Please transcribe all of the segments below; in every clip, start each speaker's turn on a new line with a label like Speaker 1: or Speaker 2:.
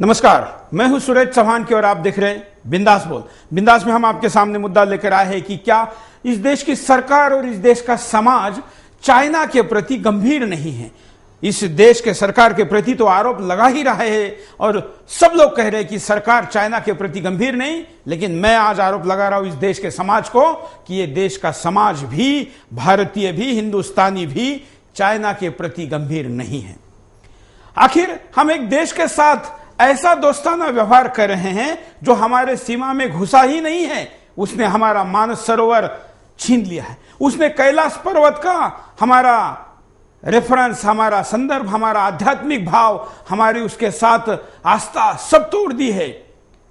Speaker 1: नमस्कार, मैं हूं सुरेश चौहान की और आप देख रहे हैं बिंदास बोल। बिंदास में हम आपके सामने मुद्दा लेकर आए हैं कि क्या इस देश की सरकार और इस देश का समाज चाइना के प्रति गंभीर नहीं है। इस देश के सरकार के प्रति तो आरोप लगा ही रहे हैं और सब लोग कह रहे हैं कि सरकार चाइना के प्रति गंभीर नहीं, लेकिन मैं आज आरोप लगा रहा हूं इस देश के समाज को कि ये देश का समाज भी, भारतीय भी, हिंदुस्तानी भी चाइना के प्रति गंभीर नहीं है। आखिर हम एक देश के साथ ऐसा दोस्ताना व्यवहार कर रहे हैं जो हमारे सीमा में घुसा ही नहीं है। उसने हमारा मानस सरोवर छीन लिया है, उसने कैलाश पर्वत का हमारा रेफरेंस, हमारा संदर्भ, हमारा आध्यात्मिक भाव, हमारी उसके साथ आस्था सब तोड़ दी है।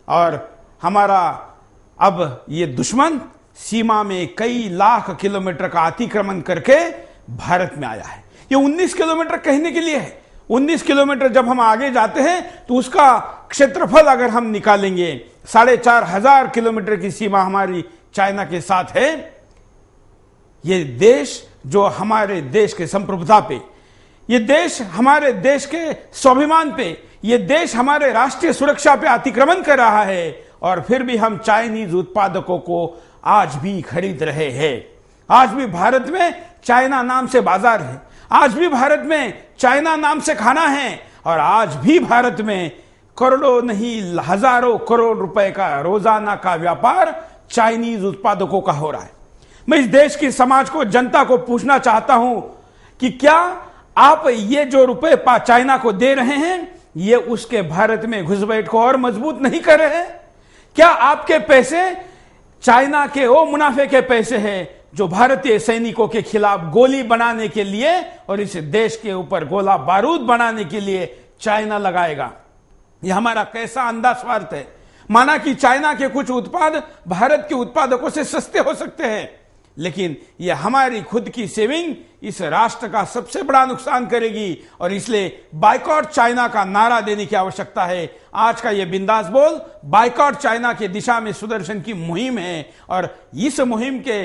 Speaker 1: और हमारा अब ये दुश्मन सीमा में कई लाख किलोमीटर का अतिक्रमण करके भारत में आया है। ये 19 किलोमीटर कहने के लिए है। 19 किलोमीटर जब हम आगे जाते हैं तो उसका क्षेत्रफल अगर हम निकालेंगे 4,500 किलोमीटर की सीमा हमारी चाइना के साथ है। ये देश जो हमारे देश के संप्रभुता पे, ये देश हमारे देश के स्वाभिमान पे, ये देश हमारे राष्ट्रीय सुरक्षा पे अतिक्रमण कर रहा है और फिर भी हम चाइनीज उत्पादकों को आज भी खरीद रहे हैं। आज भी भारत में चाइना नाम से बाजार है, आज भी भारत में चाइना नाम से खाना है और आज भी भारत में करोड़ों नहीं हजारों करोड़ रुपए का रोजाना का व्यापार चाइनीज उत्पादकों का हो रहा है। मैं इस देश की समाज को, जनता को पूछना चाहता हूं कि क्या आप ये जो रुपए चाइना को दे रहे हैं ये उसके भारत में घुसपैठ को और मजबूत नहीं कर रहे हैं? क्या आपके पैसे चाइना के वो मुनाफे के पैसे हैं जो भारतीय सैनिकों के खिलाफ गोली बनाने के लिए और इस देश के ऊपर गोला बारूद बनाने के लिए चाइना लगाएगा? यह हमारा कैसा अंधा स्वार्थ है। माना कि चाइना के कुछ उत्पाद भारत के उत्पादकों से सस्ते हो सकते हैं, लेकिन यह हमारी खुद की सेविंग इस राष्ट्र का सबसे बड़ा नुकसान करेगी और इसलिए बाइकॉट चाइना का नारा देने की आवश्यकता है। आज का यह बिंदास बोल बाइकॉट चाइना के दिशा में सुदर्शन की मुहिम है और इस मुहिम के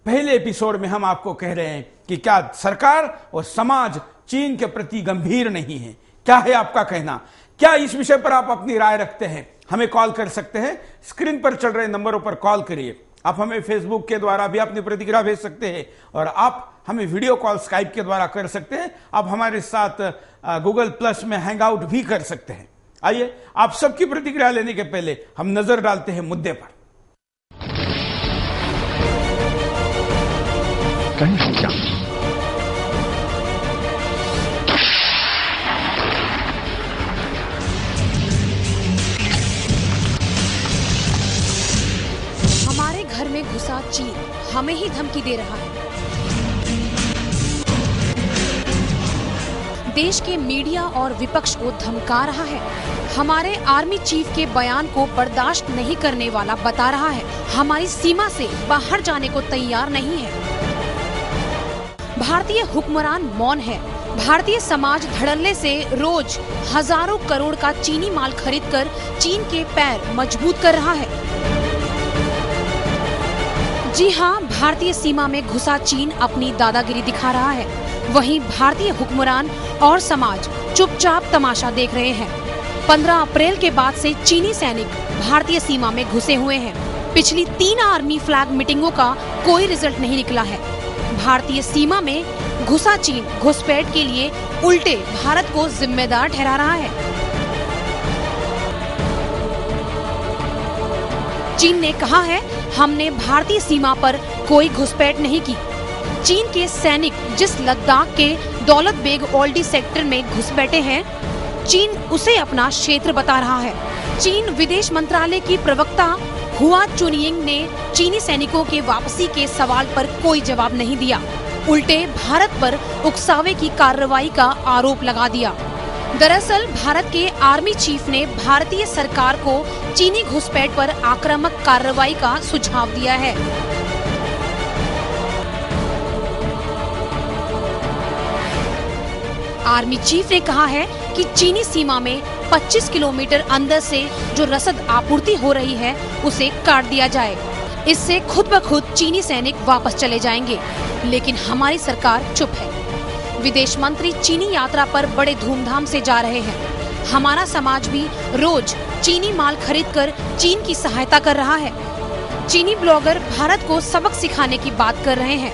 Speaker 1: पहले एपिसोड में हम आपको कह रहे हैं कि क्या सरकार और समाज चीन के प्रति गंभीर नहीं है? क्या है आपका कहना? क्या इस विषय पर आप अपनी राय रखते हैं? हमें कॉल कर सकते हैं, स्क्रीन पर चल रहे नंबरों पर कॉल करिए। आप हमें फेसबुक के द्वारा भी अपनी प्रतिक्रिया भेज सकते हैं और आप हमें वीडियो कॉल स्काइप के द्वारा कर सकते हैं। आप हमारे साथ गूगल प्लस में हैंग आउट भी कर सकते हैं। आइए, आप सबकी प्रतिक्रिया लेने के पहले हम नजर डालते हैं मुद्दे पर।
Speaker 2: हमारे घर में घुसा चीन हमें ही धमकी दे रहा है। देश के मीडिया और विपक्ष को धमका रहा है। हमारे आर्मी चीफ के बयान को बर्दाश्त नहीं करने वाला बता रहा है। हमारी सीमा से बाहर जाने को तैयार नहीं है। भारतीय हुक्मरान मौन है। भारतीय समाज धड़ल्ले से रोज हजारों करोड़ का चीनी माल खरीदकर चीन के पैर मजबूत कर रहा है। जी हाँ, भारतीय सीमा में घुसा चीन अपनी दादागिरी दिखा रहा है। वहीं भारतीय हुक्मरान और समाज चुपचाप तमाशा देख रहे हैं। 15 अप्रैल के बाद से चीनी सैनिक भारतीय सीमा में घुसे हुए हैं। पिछली 3 आर्मी फ्लैग मीटिंगों का कोई रिजल्ट नहीं निकला है। भारतीय सीमा में घुसा चीन घुसपैठ के लिए उल्टे भारत को जिम्मेदार ठहरा रहा है। चीन ने कहा है, हमने भारतीय सीमा पर कोई घुसपैठ नहीं की। चीन के सैनिक जिस लद्दाख के दौलत बेग ओल्डी सेक्टर में घुसपैठे हैं, चीन उसे अपना क्षेत्र बता रहा है। चीन विदेश मंत्रालय की प्रवक्ता हुआ चुनिंग ने चीनी सैनिकों के वापसी के सवाल पर कोई जवाब नहीं दिया। उल्टे भारत पर उकसावे की कार्रवाई का आरोप लगा दिया। दरअसल भारत के आर्मी चीफ ने भारतीय सरकार को चीनी घुसपैठ पर आक्रामक कार्रवाई का सुझाव दिया है। आर्मी चीफ ने कहा है कि चीनी सीमा में 25 किलोमीटर अंदर से जो रसद आपूर्ति हो रही है उसे काट दिया जाए। इससे खुद ब खुद चीनी सैनिक वापस चले जाएंगे, लेकिन हमारी सरकार चुप है। विदेश मंत्री चीनी यात्रा पर बड़े धूमधाम से जा रहे हैं। हमारा समाज भी रोज चीनी माल खरीदकर चीन की सहायता कर रहा है। चीनी ब्लॉगर भारत को सबक सिखाने की बात कर रहे हैं,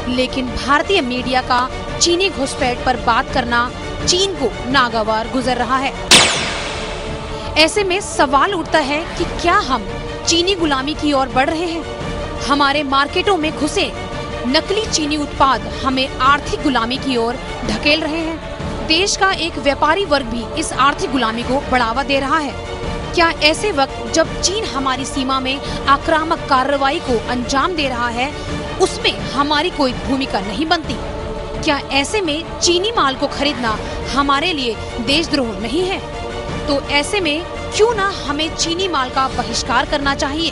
Speaker 2: लेकिन भारतीय मीडिया का चीनी घुसपैठ पर बात करना चीन को नागवार गुजर रहा है। ऐसे में सवाल उठता है कि क्या हम चीनी गुलामी की ओर बढ़ रहे हैं? हमारे मार्केटों में घुसे नकली चीनी उत्पाद हमें आर्थिक गुलामी की ओर ढकेल रहे हैं। देश का एक व्यापारी वर्ग भी इस आर्थिक गुलामी को बढ़ावा दे रहा है। क्या ऐसे वक्त जब चीन हमारी सीमा में आक्रामक कार्रवाई को अंजाम दे रहा है, उसमें हमारी कोई भूमिका नहीं बनती? क्या ऐसे में चीनी माल को खरीदना हमारे लिए देशद्रोह नहीं है? तो ऐसे में क्यों ना हमें चीनी माल का बहिष्कार करना चाहिए?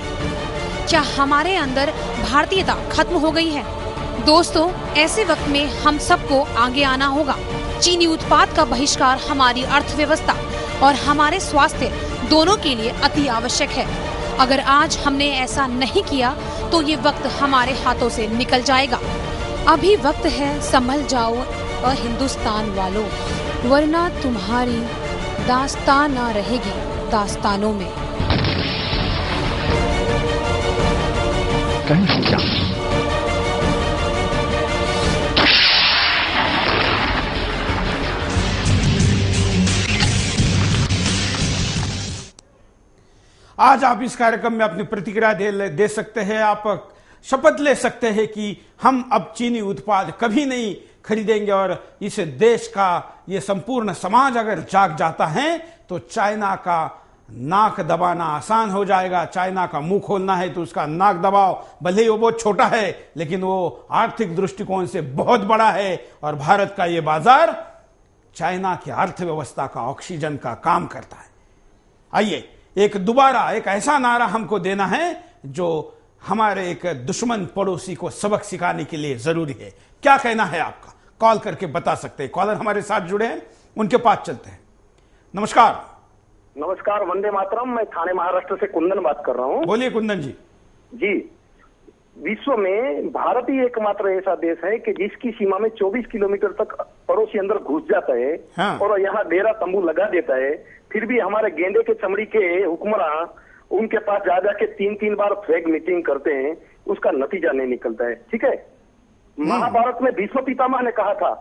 Speaker 2: क्या हमारे अंदर भारतीयता खत्म हो गई है? दोस्तों, ऐसे वक्त में हम सबको आगे आना होगा। चीनी उत्पाद का बहिष्कार हमारी अर्थव्यवस्था और हमारे स्वास्थ्य दोनों के लिए अति आवश्यक है। अगर आज हमने ऐसा नहीं किया तो ये वक्त हमारे हाथों से निकल जाएगा। अभी वक्त है, संभल जाओ हिंदुस्तान वालों, वरना तुम्हारी दास्तान ना रहेगी दास्तानों में।
Speaker 1: आज आप इस कार्यक्रम में अपनी प्रतिक्रिया दे सकते हैं। आप शपथ ले सकते हैं कि हम अब चीनी उत्पाद कभी नहीं खरीदेंगे, और इस देश का ये संपूर्ण समाज अगर जाग जाता है तो चाइना का नाक दबाना आसान हो जाएगा। चाइना का मुंह खोलना है तो उसका नाक दबाओ, भले ही वो बहुत छोटा है लेकिन वो आर्थिक दृष्टिकोण से बहुत बड़ा है, और भारत का ये बाजार चाइना की अर्थव्यवस्था का ऑक्सीजन का काम करता है। आइए दोबारा एक ऐसा नारा हमको देना है जो हमारे एक दुश्मन पड़ोसी को सबक सिखाने के लिए जरूरी है। क्या कहना है आपका? कॉल करके बता सकते हैं। कॉलर हमारे साथ जुड़े हैं, उनके पास चलते हैं। नमस्कार।
Speaker 3: नमस्कार, वंदे मातरम। मैं थाने महाराष्ट्र से कुंदन बात कर रहा हूँ।
Speaker 1: बोलिए कुंदन जी।
Speaker 3: जी, विश्व में भारत ही एकमात्र ऐसा देश है कि जिसकी सीमा में 24 किलोमीटर तक पड़ोसी अंदर घुस जाता है।
Speaker 1: हाँ।
Speaker 3: और यहाँ डेरा तंबू लगा देता है, फिर भी हमारे गेंडे के चमड़ी के हुक्मरान उनके पास जा जाके 3-3 बार फ्लैग मीटिंग करते हैं, उसका नतीजा नहीं निकलता है। ठीक है, महाभारत में भीष्म पितामह ने कहा था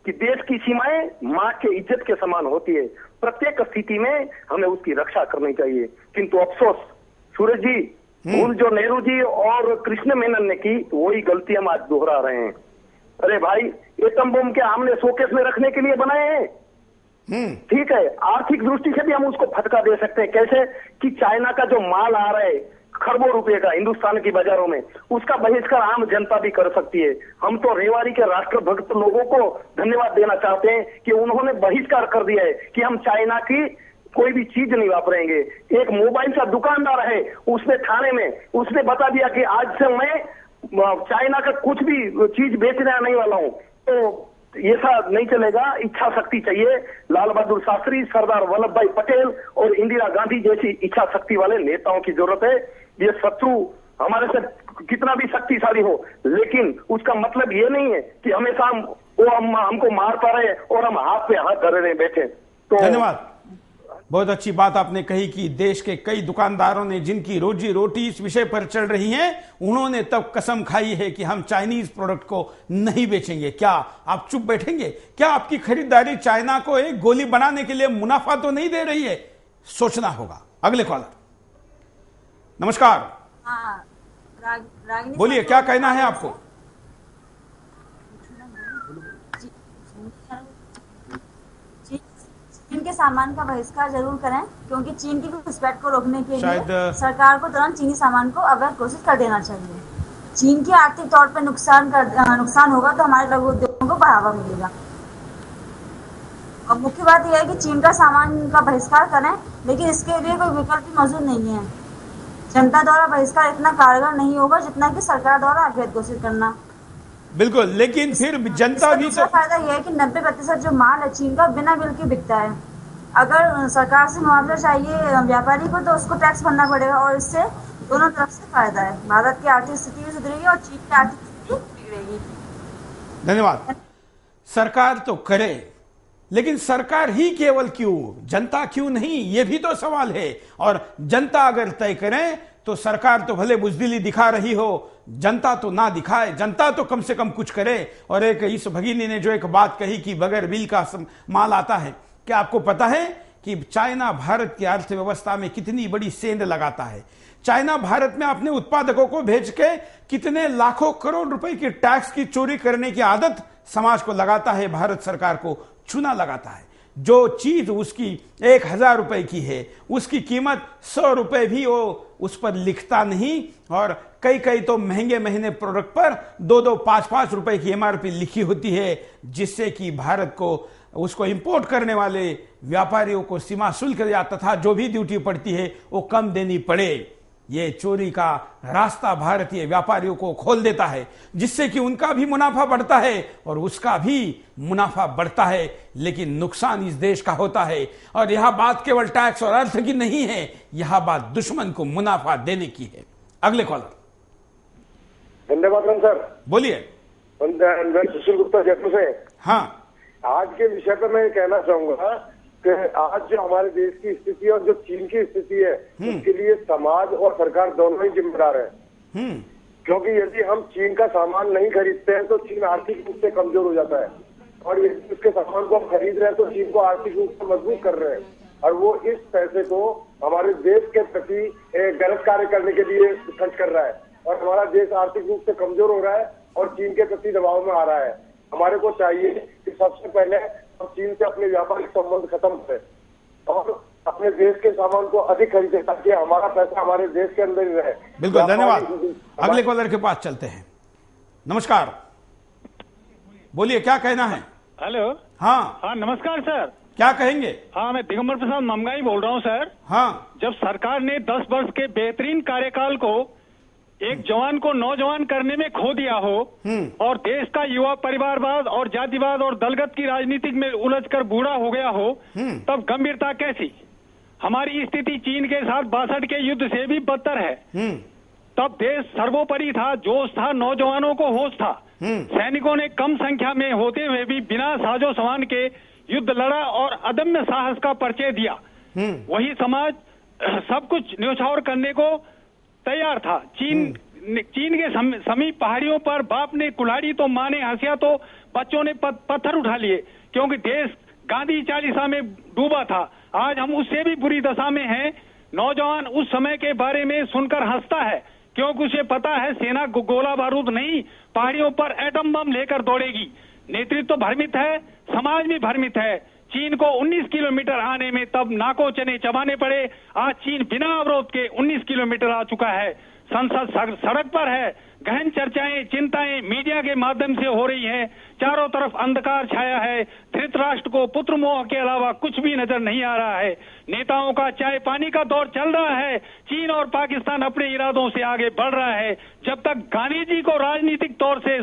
Speaker 3: कि देश की सीमाएं मां के इज्जत के समान होती है, प्रत्येक स्थिति में हमें उसकी रक्षा करनी चाहिए। किंतु अफसोस, सूरज जी, भूल जो नेहरू जी और कृष्ण मेनन ने की, वही गलती हम आज दोहरा रहे हैं। अरे भाई, एटम बम के हमने शोकेस में रखने के लिए बनाए हैं। ठीक है, आर्थिक दृष्टि से भी हम उसको फटका दे सकते हैं। कैसे कि चाइना का जो माल आ रहा है खरबों रुपए का हिंदुस्तान की बाजारों में, उसका बहिष्कार आम जनता भी कर सकती है। हम तो रेवाड़ी के राष्ट्रभक्त लोगों को धन्यवाद देना चाहते हैं कि उन्होंने बहिष्कार कर दिया है कि हम चाइना की कोई भी चीज नहीं वापरेंगे। एक मोबाइल का दुकानदार है, उसने थाने में उसने बता दिया कि आज से मैं चाइना का कुछ भी चीज बेचने नहीं वाला हूँ। तो ऐसा नहीं चलेगा, इच्छा शक्ति चाहिए। लाल बहादुर शास्त्री, सरदार वल्लभ भाई पटेल और इंदिरा गांधी जैसी इच्छा शक्ति वाले नेताओं की जरूरत है। ये शत्रु हमारे से कितना भी शक्तिशाली हो, लेकिन उसका मतलब ये नहीं है कि हमेशा हमको मारता रहे और हम हाथ पे हाथ धरे रहे बैठे। तो
Speaker 1: धन्यवाद। बहुत अच्छी बात आपने कही कि देश के कई दुकानदारों ने, जिनकी रोजी रोटी इस विषय पर चल रही है, उन्होंने तब कसम खाई है कि हम चाइनीज प्रोडक्ट को नहीं बेचेंगे। क्या आप चुप बैठेंगे? क्या आपकी खरीदारी चाइना को एक गोली बनाने के लिए मुनाफा तो नहीं दे रही है? सोचना होगा। अगले कॉलर। नमस्कार।
Speaker 4: हाँ, रागिनी,
Speaker 1: बोलिए, क्या कहना है आपको?
Speaker 4: चीन के सामान का बहिष्कार जरूर करें, क्योंकि चीन की घुसपैठ को रोकने के
Speaker 1: शायद
Speaker 4: लिए सरकार को तुरंत चीनी सामान को अवैध घोषित कर देना चाहिए। चीन के आर्थिक तौर पर नुकसान होगा तो हमारे लघु उद्योगों को बढ़ावा मिलेगा। और मुख्य बात यह है कि चीन का सामान का बहिष्कार करें, लेकिन इसके लिए कोई विकल्प मौजूद नहीं है। जनता द्वारा बहिष्कार इतना कारगर नहीं होगा जितना कि सरकार द्वारा अवैध घोषित करना।
Speaker 1: बिल्कुल, लेकिन फिर जनता भी तो
Speaker 4: फायदा यह है कि 90% जो माल है चीन का बिना बिल के बिकता है। अगर सरकार से मुआवजा चाहिए व्यापारी को तो उसको टैक्स भरना पड़ेगा, और इससे दोनों तरफ से फायदा है। भारत की आर्थिक स्थिति भी सुधरेगी और चीन की आर्थिक स्थिति बिगड़ेगी।
Speaker 1: धन्यवाद। सरकार तो करे, लेकिन सरकार ही केवल क्यों, जनता क्यों नहीं, यह भी तो सवाल है। और जनता अगर तय करें तो सरकार तो भले बुजदिली दिखा रही हो, जनता तो ना दिखाए, जनता तो कम से कम कुछ करे। और एक इस भगिनी ने जो एक बात कही कि बगैर बिल का माल आता है, क्या आपको पता है कि चाइना भारत की अर्थव्यवस्था में कितनी बड़ी सेंध लगाता है? चाइना भारत में अपने उत्पादकों को भेज के कितने लाखों करोड़ रुपए की टैक्स की चोरी करने की आदत समाज को लगाता है, भारत सरकार को चूना लगाता है। जो चीज उसकी 1000 रुपए की है, उसकी कीमत 100 रुपए भी वो उस पर लिखता नहीं। और कई कई तो महंगे महंगे प्रोडक्ट पर 2-2, 5-5 रुपए की एमआरपी लिखी होती है, जिससे कि भारत को उसको इंपोर्ट करने वाले व्यापारियों को सीमा शुल्क या तथा जो भी ड्यूटी पड़ती है वो कम देनी पड़े। ये चोरी का रास्ता भारतीय व्यापारियों को खोल देता है, जिससे कि उनका भी मुनाफा बढ़ता है और उसका भी मुनाफा बढ़ता है, लेकिन नुकसान इस देश का होता है। और यह बात केवल टैक्स और अर्थ की नहीं है, यह बात दुश्मन को मुनाफा देने की है। अगले कॉलर।
Speaker 5: धन्यवाद सर।
Speaker 1: बोलिए।
Speaker 5: मैं सुशील गुप्ता जयपुर से।
Speaker 1: हाँ,
Speaker 5: आज के विषय पर मैं कहना चाहूंगा कि आज जो हमारे देश की स्थिति है और जो चीन की स्थिति है, उसके लिए समाज और सरकार दोनों ही जिम्मेदार है। क्योंकि यदि हम चीन का सामान नहीं खरीदते हैं तो चीन आर्थिक रूप से कमजोर हो जाता है, और यदि उसके सामान को हम खरीद रहे हैं तो चीन को आर्थिक रूप से मजबूत कर रहे हैं, और वो इस पैसे को हमारे देश के प्रति गलत कार्य करने के लिए खर्च कर रहा है, और हमारा देश आर्थिक रूप से कमजोर हो रहा है और चीन के प्रति दबाव में आ रहा है। हमारे को चाहिए कि सबसे पहले हम चीन से अपने व्यापारिक संबंध खत्म करें और अपने देश के सामान को अधिक खरीदें, ताकि हमारा पैसा हमारे देश के अंदर ही रहे।
Speaker 1: बिल्कुल, धन्यवाद। अगले कॉलर के पास चलते हैं। नमस्कार, बोलिए, क्या कहना है?
Speaker 6: हेलो।
Speaker 1: हाँ
Speaker 6: नमस्कार सर।
Speaker 1: क्या कहेंगे?
Speaker 6: हाँ, मैं दिगंबर प्रसाद ममगाई बोल रहा हूँ सर।
Speaker 1: हाँ,
Speaker 6: जब सरकार ने 10 वर्ष के बेहतरीन कार्यकाल को एक जवान को नौजवान करने में खो दिया हो और देश का युवा परिवारवाद और जातिवाद और दलगत की राजनीति में उलझकर बूढ़ा हो गया हो, तब गंभीरता कैसी? हमारी स्थिति चीन के साथ 62 के युद्ध से भी बदतर है। तब देश सर्वोपरि था, जोश था, नौजवानों को होश था। सैनिकों ने कम संख्या में होते हुए भी बिना साजो सामान के युद्ध लड़ा और अदम्य साहस का परिचय दिया। वही समाज सब कुछ न्यौछावर करने को तैयार था। चीन के समीप पहाड़ियों पर बाप ने कुल्हाड़ी तो माँ ने हंसिया तो बच्चों ने पत्थर उठा लिए, क्योंकि देश गांधी चालीसा में डूबा था। आज हम उससे भी बुरी दशा में हैं। नौजवान उस समय के बारे में सुनकर हंसता है, क्योंकि उसे पता है सेना गोला बारूद नहीं, पहाड़ियों पर एटम बम लेकर दौड़ेगी। नेतृत्व भ्रमित है, समाज भी भ्रमित है। चीन को 19 किलोमीटर आने में तब नाको चने चबाने पड़े। आज चीन बिना अवरोध के 19 किलोमीटर आ चुका है। संसद सड़क पर है। गहन चर्चाएं, चिंताएं मीडिया के माध्यम से हो रही हैं। चारों तरफ अंधकार छाया है। धृतराष्ट्र को पुत्र मोह के अलावा कुछ भी नजर नहीं आ रहा है। नेताओं का चाय पानी का दौर चल रहा है। चीन और पाकिस्तान अपने इरादों से आगे बढ़ रहा है। जब तक गांधी जी को राजनीतिक तौर से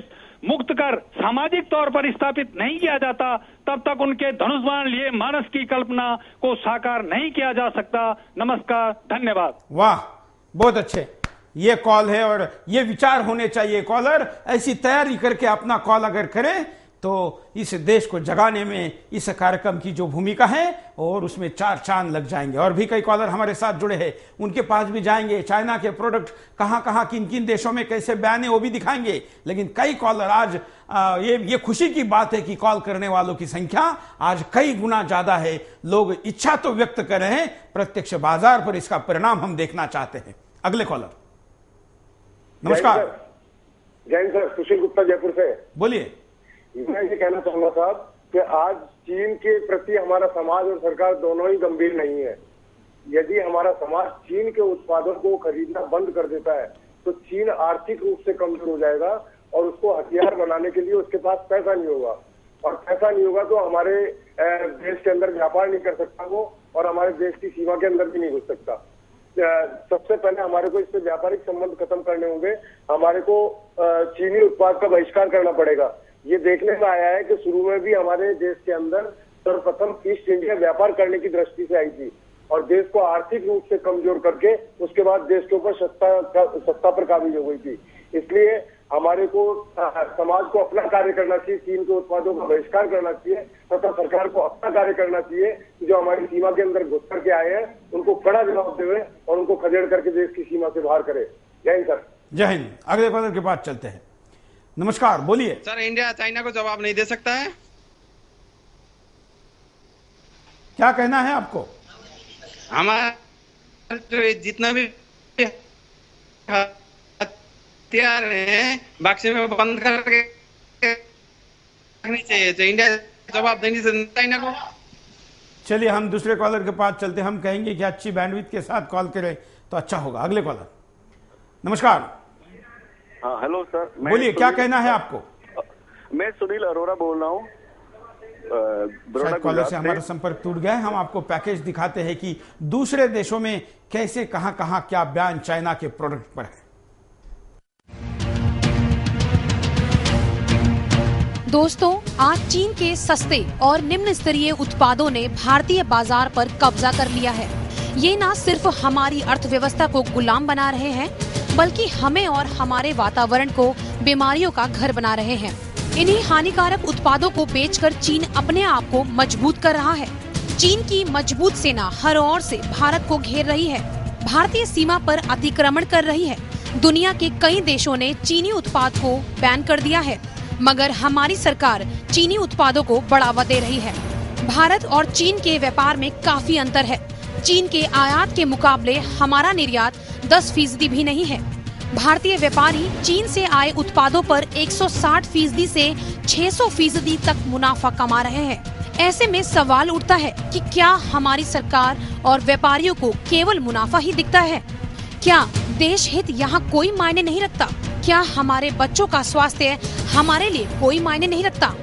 Speaker 6: मुक्त कर सामाजिक तौर पर स्थापित नहीं किया जाता, तब तक उनके धनुष बाण लिए मानस की कल्पना को साकार नहीं किया जा सकता। नमस्कार, धन्यवाद।
Speaker 1: वाह, बहुत अच्छे। ये कॉल है और ये विचार होने चाहिए। कॉलर ऐसी तैयारी करके अपना कॉल अगर करें तो इस देश को जगाने में इस कार्यक्रम की जो भूमिका है और उसमें 4 चांद लग जाएंगे। और भी कई कॉलर हमारे साथ जुड़े हैं, उनके पास भी जाएंगे। चाइना के प्रोडक्ट कहां कहां किन किन देशों में कैसे बैन है वो भी दिखाएंगे। लेकिन कई कॉलर आज ये खुशी की बात है कि कॉल करने वालों की संख्या आज कई गुना ज्यादा है। लोग इच्छा तो व्यक्त कर रहे हैं, प्रत्यक्ष बाजार पर इसका परिणाम हम देखना चाहते हैं। अगले कॉलर। नमस्कार।
Speaker 5: जय सर, सुशील गुप्ता जयपुर से।
Speaker 1: बोलिए।
Speaker 5: मैं ये कहना चाहूंगा साहब कि आज चीन के प्रति हमारा समाज और सरकार दोनों ही गंभीर नहीं है। यदि हमारा समाज चीन के उत्पादों को खरीदना बंद कर देता है तो चीन आर्थिक रूप से कमजोर हो जाएगा और उसको हथियार बनाने के लिए उसके पास पैसा नहीं होगा, और पैसा नहीं होगा तो हमारे देश के अंदर व्यापार नहीं कर सकता वो, और हमारे देश की सीमा के अंदर भी नहीं घुस सकता। सबसे पहले हमारे को इससे व्यापारिक संबंध खत्म करने होंगे। हमारे को चीनी उत्पाद का बहिष्कार करना पड़ेगा। ये देखने में आया है कि शुरू में भी हमारे देश के अंदर सर्वप्रथम ईस्ट इंडिया व्यापार करने की दृष्टि से आई थी और देश को आर्थिक रूप से कमजोर करके उसके बाद देश के ऊपर सत्ता पर काबिज हो गई थी। इसलिए हमारे को समाज को अपना कार्य करना चाहिए, चीन के उत्पादों का बहिष्कार करना चाहिए तथा सरकार को अपना कार्य करना चाहिए। जो हमारी सीमा के अंदर घुस करके आए हैं उनको कड़ा जवाब देवे और उनको खदेड़ करके देश की सीमा से बाहर करे। जय हिंद सर।
Speaker 1: जय हिंद। अगले कॉलर के पास चलते हैं। नमस्कार, बोलिए।
Speaker 7: सर, इंडिया चाइना को जवाब नहीं दे सकता है?
Speaker 1: क्या कहना है आपको?
Speaker 7: हमारे जितना भी हथियार हैं बक्से में बंद करके रखनी चाहिए। तो इंडिया जवाब देनी से चाइना को।
Speaker 1: चलिए हम दूसरे कॉलर के पास चलते हैं। हम कहेंगे कि अच्छी बैंडविड्थ के साथ कॉल करें तो अच्छा होगा। अगले कॉलर। नमस्कार।
Speaker 3: हाँ, हेलो सर।
Speaker 1: बोलिए, क्या कहना है आपको?
Speaker 3: मैं सुनील अरोरा बोल रहा हूँ।
Speaker 1: शायद कॉलर से हमारा संपर्क टूट गया है। हम आपको पैकेज दिखाते हैं कि दूसरे देशों में कैसे कहां कहां क्या बयान चाइना के प्रोडक्ट पर है।
Speaker 2: दोस्तों, आज चीन के सस्ते और निम्न स्तरीय उत्पादों ने भारतीय बाजार पर कब्जा कर लिया है। ये न सिर्फ हमारी अर्थव्यवस्था को गुलाम बना रहे हैं, बल्कि हमें और हमारे वातावरण को बीमारियों का घर बना रहे हैं। इन्हीं हानिकारक उत्पादों को बेचकर चीन अपने आप को मजबूत कर रहा है। चीन की मजबूत सेना हर ओर से भारत को घेर रही है, भारतीय सीमा पर अतिक्रमण कर रही है। दुनिया के कई देशों ने चीनी उत्पाद को बैन कर दिया है, मगर हमारी सरकार चीनी उत्पादों को बढ़ावा दे रही है। भारत और चीन के व्यापार में काफी अंतर है। चीन के आयात के मुकाबले हमारा निर्यात 10% भी नहीं है। भारतीय व्यापारी चीन से आए उत्पादों पर 160% से 600% तक मुनाफा कमा रहे हैं। ऐसे में सवाल उठता है कि क्या हमारी सरकार और व्यापारियों को केवल मुनाफा ही दिखता है? क्या देश हित यहाँ कोई मायने नहीं रखता? क्या हमारे बच्चों का स्वास्थ्य हमारे लिए कोई मायने नहीं रखता?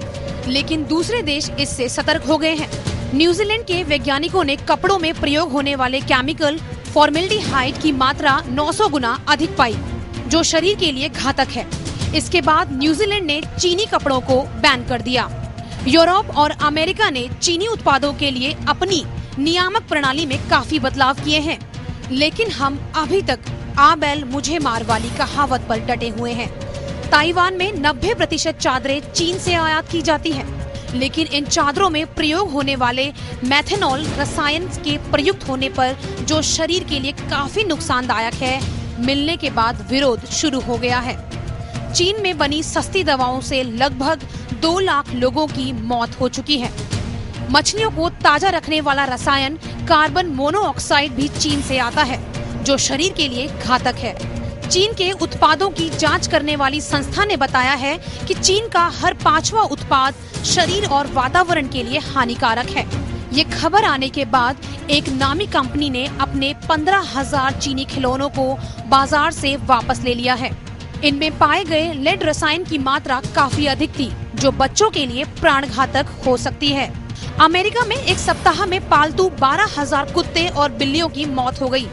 Speaker 2: लेकिन दूसरे देश इससे सतर्क हो गए हैं। न्यूजीलैंड के वैज्ञानिकों ने कपड़ों में प्रयोग होने वाले केमिकल फॉर्मेल्डिहाइड की मात्रा 900 गुना अधिक पाई, जो शरीर के लिए घातक है। इसके बाद न्यूजीलैंड ने चीनी कपड़ों को बैन कर दिया। यूरोप और अमेरिका ने चीनी उत्पादों के लिए अपनी नियामक प्रणाली में काफी बदलाव किए हैं, लेकिन हम अभी तक आ बैल मुझे मार वाली कहावत पर डटे हुए हैं। ताइवान में 90% चादरें चीन से आयात की जाती है, लेकिन इन चादरों में प्रयोग होने वाले मेथनॉल रसायन के प्रयुक्त होने पर, जो शरीर के लिए काफी नुकसानदायक है, मिलने के बाद विरोध शुरू हो गया है। चीन में बनी सस्ती दवाओं से लगभग 2 लाख लोगों की मौत हो चुकी है। मछलियों को ताजा रखने वाला रसायन कार्बन मोनोऑक्साइड भी चीन से आता है, जो शरीर के लिए घातक है। चीन के उत्पादों की जांच करने वाली संस्था ने बताया है कि चीन का हर 5वां उत्पाद शरीर और वातावरण के लिए हानिकारक है। ये खबर आने के बाद एक नामी कंपनी ने अपने 15,000 चीनी खिलौनों को बाजार से वापस ले लिया है। इनमें पाए गए लेड रसायन की मात्रा काफी अधिक थी, जो बच्चों के लिए प्राणघातक हो सकती है। अमेरिका में एक सप्ताह में पालतू 12,000 कुत्ते और बिल्लियों की मौत हो गई।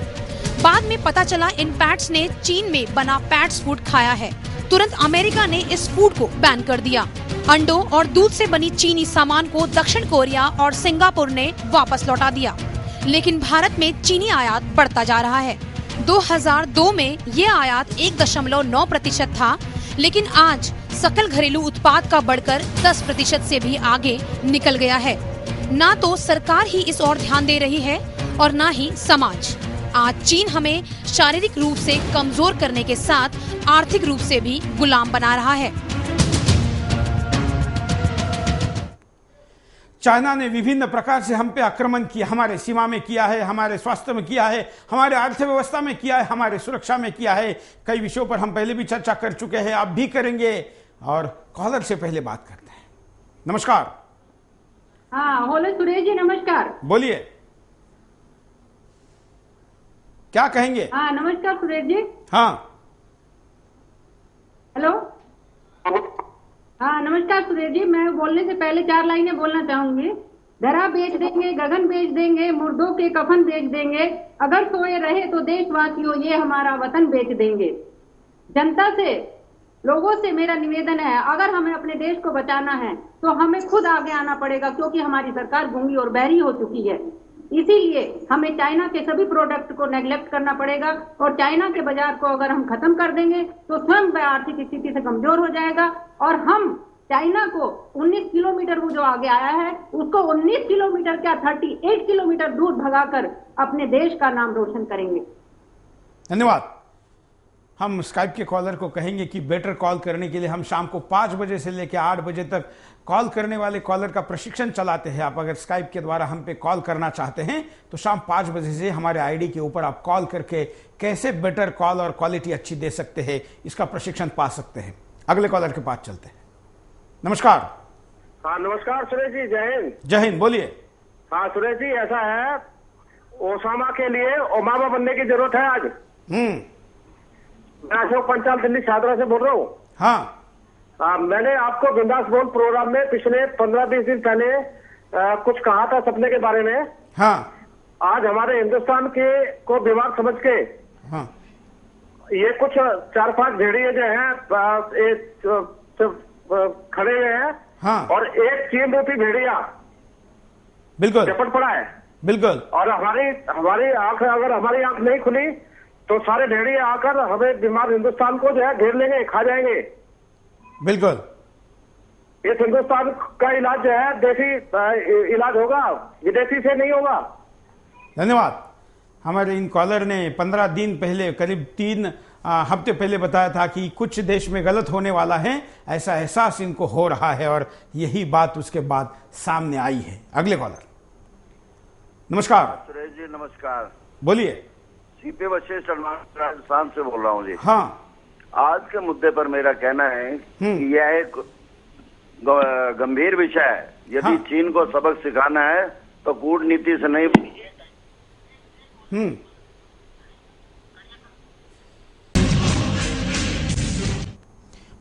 Speaker 2: बाद में पता चला इन पैट्स ने चीन में बना पैट्स फूड खाया है। तुरंत अमेरिका ने इस फूड को बैन कर दिया। अंडों और दूध से बनी चीनी सामान को दक्षिण कोरिया और सिंगापुर ने वापस लौटा दिया, लेकिन भारत में चीनी आयात बढ़ता जा रहा है। 2002 में ये आयात 1.9% था, लेकिन आज सकल घरेलू उत्पाद का बढ़कर 10% से भी आगे निकल गया है। ना तो सरकार ही इस ओर ध्यान दे रही है और ना ही समाज। आज चीन हमें शारीरिक रूप से कमजोर करने के साथ आर्थिक रूप से भी गुलाम बना रहा है।
Speaker 1: चाइना ने विभिन्न प्रकार से हम पे आक्रमण किया, हमारे सीमा में किया है, हमारे स्वास्थ्य में किया है, हमारे अर्थव्यवस्था में किया है, हमारे सुरक्षा में किया है। कई विषयों पर हम पहले भी चर्चा कर चुके हैं, आप भी करेंगे। और कॉलर से पहले बात करते हैं। नमस्कार।
Speaker 8: हाँ, होले सुरेश जी, नमस्कार।
Speaker 1: बोलिए, क्या कहेंगे?
Speaker 8: हाँ, नमस्कार सुरेश जी।
Speaker 1: हाँ,
Speaker 8: हेलो। हाँ, नमस्कार सुरेश जी। मैं बोलने से पहले 4 लाइनें बोलना चाहूंगी। धरा बेच देंगे, गगन बेच देंगे, मुर्दों के कफन बेच देंगे, अगर सोए रहे तो देशवासियों ये हमारा वतन बेच देंगे। जनता से, लोगों से मेरा निवेदन है, अगर हमें अपने देश को बचाना है तो हमें खुद आगे आना पड़ेगा, क्योंकि हमारी सरकार गूंगी और बहरी हो चुकी है। इसीलिए हमें चाइना के सभी प्रोडक्ट को नेग्लेक्ट करना पड़ेगा और चाइना के बाजार को अगर हम खत्म कर देंगे तो स्वयं आर्थिक स्थिति से कमजोर हो जाएगा और हम चाइना को 19 किलोमीटर वो जो आगे आया है उसको 19 किलोमीटर क्या 38 किलोमीटर दूर भगाकर अपने देश का नाम रोशन करेंगे।
Speaker 1: धन्यवाद। हम स्काइप के कॉलर को कहेंगे कि बेटर कॉल करने के लिए हम शाम को 5 बजे से लेकर 8 बजे तक कॉल करने वाले कॉलर का प्रशिक्षण चलाते हैं। आप अगर स्काइप के द्वारा हम पे कॉल करना चाहते हैं तो शाम 5 बजे से हमारे आईडी के ऊपर आप कॉल करके कैसे बेटर कॉल और क्वालिटी अच्छी दे सकते हैं इसका प्रशिक्षण पा सकते हैं। अगले कॉलर के पास चलते हैं। नमस्कार।
Speaker 5: हाँ नमस्कार सुरेश जी, जय हिंद।
Speaker 1: जय हिंद, बोलिए।
Speaker 5: हाँ सुरेश जी, ऐसा है ओसामा के लिए ओबामा बनने की जरूरत है आज। मैं अशोक पंचाल दिल्ली शादरा से बोल रहा हूँ।
Speaker 1: हाँ,
Speaker 5: मैंने आपको बिंदास बोल प्रोग्राम में पिछले 15-20 दिन पहले कुछ कहा था सपने के बारे में।
Speaker 1: हाँ,
Speaker 5: आज हमारे हिंदुस्तान के को बीमार समझ के
Speaker 1: हाँ,
Speaker 5: ये कुछ 4-5 भेड़िए जो हैं खड़े हुए हैं।
Speaker 1: हाँ,
Speaker 5: और एक चीन रूपी भेड़िया
Speaker 1: बिल्कुल
Speaker 5: झपट पड़ा है।
Speaker 1: बिल्कुल।
Speaker 5: और हमारी आंख, अगर हमारी आंख नहीं खुली तो सारे भेड़िए आकर हमें बीमार हिंदुस्तान को जो है घेर लेंगे, खा जाएंगे।
Speaker 1: बिल्कुल।
Speaker 5: इस हिंदुस्तान का इलाज जो है देसी इलाज होगा, विदेशी से नहीं होगा।
Speaker 1: धन्यवाद। हमारे इन कॉलर ने 15 दिन पहले, करीब 3 हफ्ते पहले बताया था कि कुछ देश में गलत होने वाला है, ऐसा एहसास इनको हो रहा है और यही बात उसके बाद सामने आई है। अगले कॉलर। नमस्कार
Speaker 9: सुरेश जी, नमस्कार।
Speaker 1: बोलिए।
Speaker 9: सीपी वशिष्ठ राजस्थान से बोल रहा हूँ जी।
Speaker 1: हाँ,
Speaker 9: आज के मुद्दे पर मेरा कहना है कि यह एक गंभीर विषय है। यदि
Speaker 1: हाँ।
Speaker 9: चीन को सबक सिखाना है तो कूटनीति से नहीं।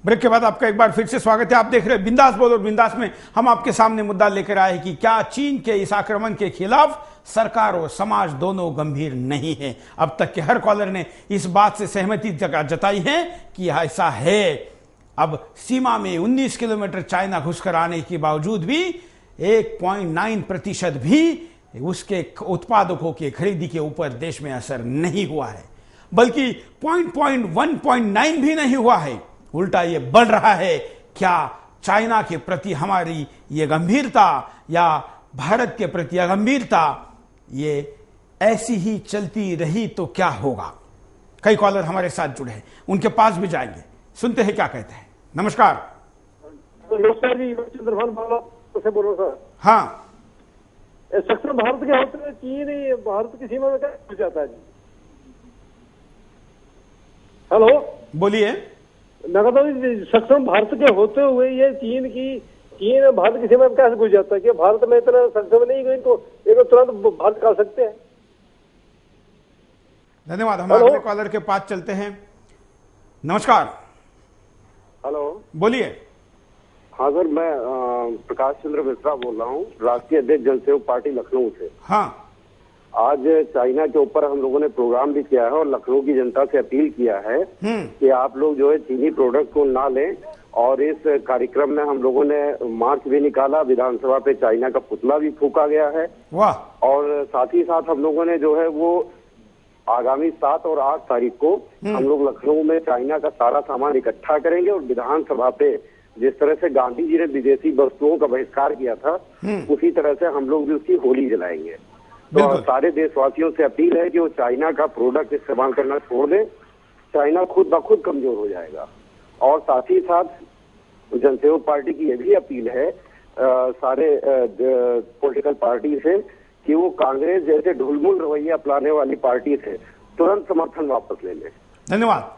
Speaker 1: ब्रेक के बाद आपका एक बार फिर से स्वागत है। आप देख रहे हैं बिंदास बोल, और बिंदास में हम आपके सामने मुद्दा लेकर आए कि क्या चीन के इस आक्रमण के खिलाफ सरकार और समाज दोनों गंभीर नहीं है। अब तक के हर कॉलर ने इस बात से सहमति जताई है कि ऐसा है। अब सीमा में 19 किलोमीटर चाइना घुसकर आने के बावजूद भी 1.9% भी उसके उत्पादकों के खरीदी के ऊपर देश में असर नहीं हुआ है, बल्कि 1.9 भी नहीं हुआ है, उल्टा ये बढ़ रहा है। क्या चाइना के प्रति हमारी ये गंभीरता या भारत के प्रति अगंभीरता ये ऐसी ही चलती रही तो क्या होगा? कई कॉलर हमारे साथ जुड़े हैं, उनके पास भी जाएंगे, सुनते हैं क्या कहते हैं। नमस्कार।
Speaker 5: नमस्कार जी, चंद्रभान से बोल रहा हूँ सर।
Speaker 1: हाँ,
Speaker 5: सक्षम भारत के होते हुए चीन भारत की सीमा में क्या घुस जाता है जी? हेलो,
Speaker 1: बोलिए।
Speaker 5: नगद सक्षम भारत के होते हुए ये चीन भारत की सीमा में कैसे घुस जाता है? कि भारत में इतना सक्षम नहीं गई तो ये तुरंत भारत कर सकते हैं।
Speaker 1: धन्यवाद। हम अगले कॉलर के पास चलते हैं। नमस्कार।
Speaker 5: हेलो,
Speaker 1: बोलिए।
Speaker 5: हाँ सर, मैं प्रकाश चंद्र मिश्रा बोल रहा हूँ, राष्ट्रीय अध्यक्ष जनसेवक पार्टी लखनऊ से।
Speaker 1: हाँ,
Speaker 5: आज चाइना के ऊपर हम लोगों ने प्रोग्राम भी किया है और लखनऊ की जनता से अपील किया है कि आप लोग जो है चीनी प्रोडक्ट को ना लें। और इस कार्यक्रम में हम लोगों ने मार्च भी निकाला, विधानसभा पे चाइना का पुतला भी फूका गया है।
Speaker 1: वाह।
Speaker 5: और साथ ही साथ हम लोगों ने जो है वो आगामी 7 और 8 तारीख को हम लोग लखनऊ में चाइना का सारा सामान इकट्ठा करेंगे और विधानसभा पे जिस तरह से गांधी जी ने विदेशी वस्तुओं का बहिष्कार किया था उसी तरह से हम लोग भी उसकी होली जलाएंगे। तो सारे देशवासियों से अपील है कि वो चाइना का प्रोडक्ट इस्तेमाल करना छोड़ दें, चाइना खुद ब खुद कमजोर हो जाएगा। और साथ ही साथ जनसेवक पार्टी की यह भी अपील है सारे पॉलिटिकल पार्टी से कि वो कांग्रेस जैसे ढुलमुल रवैया अपनाने वाली पार्टी से तुरंत समर्थन वापस ले लें।
Speaker 1: धन्यवाद।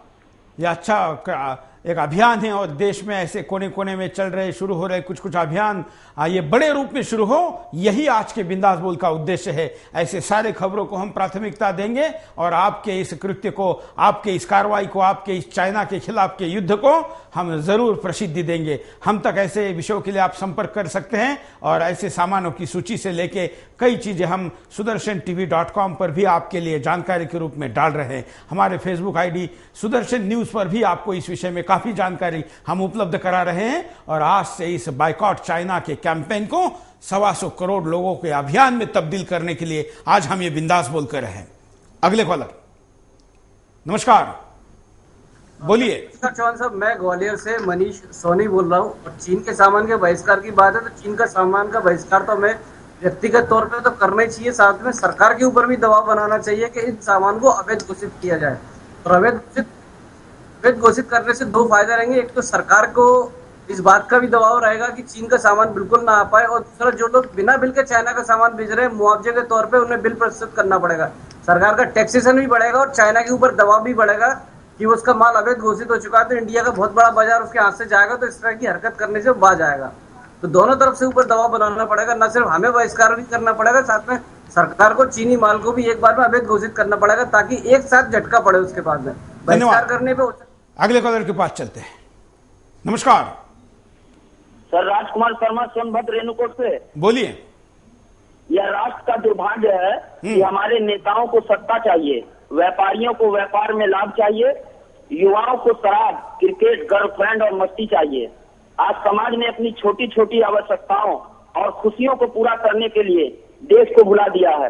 Speaker 1: यह अच्छा एक अभियान है और देश में ऐसे कोने कोने में चल रहे, शुरू हो रहे कुछ अभियान ये बड़े रूप में शुरू हो, यही आज के बिंदास बोल का उद्देश्य है। ऐसे सारे खबरों को हम प्राथमिकता देंगे और आपके इस कृत्य को, आपके इस कार्रवाई को, आपके इस चाइना के खिलाफ के युद्ध को हम जरूर प्रसिद्धि देंगे। हम तक ऐसे विषयों के लिए आप संपर्क कर सकते हैं और ऐसे सामानों की सूची से लेके कई चीजें हम sudarshan.tv.com पर भी आपके लिए जानकारी के रूप में डाल रहे हैं। हमारे फेसबुक आईडी सुदर्शन न्यूज पर भी आपको इस विषय में काफी जानकारी हम उपलब्ध करा रहे हैं और आज से इस बायकॉट चाइना के कैंपेन को 125 करोड़ लोगों के अभियान में तब्दील करने के लिए आज हम ये बिंदास बोल कर रहे हैं। अगले कॉलर, नमस्कार, बोलिए।
Speaker 10: चौहान साहब, मैं ग्वालियर से मनीष सोनी बोल रहा हूँ। और चीन के सामान के बहिष्कार की बात है तो चीन का सामान का बहिष्कार तो हमें व्यक्तिगत तौर पे तो करना ही चाहिए, साथ में सरकार के ऊपर भी दबाव बनाना चाहिए कि इन सामान को अवैध घोषित किया जाए। और अवैध घोषित करने से दो फायदे रहेंगे, एक तो सरकार को इस बात का भी दबाव रहेगा कि चीन का सामान बिल्कुल ना आ पाए, और दूसरा जो लोग बिना बिल के चाइना का सामान भेज रहे हैं मुआवजे के तौर पे उन्हें बिल प्रस्तुत करना पड़ेगा। सरकार का टैक्सेशन भी बढ़ेगा और चाइना के ऊपर दबाव भी बढ़ेगा कि उसका माल अवैध घोषित हो चुका है तो इंडिया का बहुत बड़ा बाजार उसके हाथ से जाएगा, तो इस तरह की हरकत करने से बाज आएगा। तो दोनों तरफ से ऊपर दबाव बनाना पड़ेगा, न सिर्फ हमें बहिष्कार भी करना पड़ेगा, साथ में सरकार को चीनी माल को भी एक बार में अवैध घोषित करना पड़ेगा ताकि एक साथ झटका पड़े उसके बाद में बहिष्कार करने पे।
Speaker 1: अगले कॉलर के पास चलते हैं। नमस्कार
Speaker 3: सर, राजकुमार शर्मा सोनभद्र रेणुकोट से।
Speaker 1: बोलिए।
Speaker 3: यह राष्ट्र का दुर्भाग्य है कि हमारे नेताओं को सत्ता चाहिए, व्यापारियों को व्यापार में लाभ चाहिए, युवाओं को शराब, क्रिकेट, गर्लफ्रेंड और मस्ती चाहिए। आज समाज ने अपनी छोटी छोटी आवश्यकताओं और खुशियों को पूरा करने के लिए देश को भुला दिया है।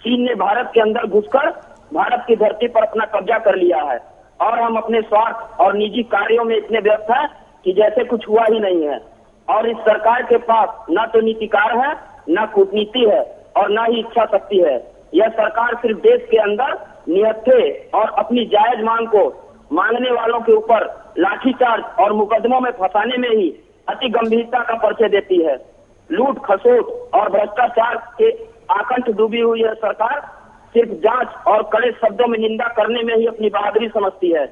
Speaker 3: चीन ने भारत के अंदर घुसकर भारत की धरती पर अपना कब्जा कर लिया है और हम अपने स्वार्थ और निजी कार्यों में इतने व्यस्त हैं कि जैसे कुछ हुआ ही नहीं है। और इस सरकार के पास न तो नीतिकार है, न कूटनीति है और न ही इच्छा शक्ति है। यह सरकार सिर्फ देश के अंदर निहत्थे और अपनी जायज मांग को मांगने वालों के ऊपर लाठीचार्ज और मुकदमों में फंसाने में ही अति गंभीरता का परिचय देती है। लूट खसोट और भ्रष्टाचार के आकंठ डूबी हुई है सरकार सिर्फ जांच और कड़े शब्दों में निंदा करने में ही अपनी बहादुरी समझती है।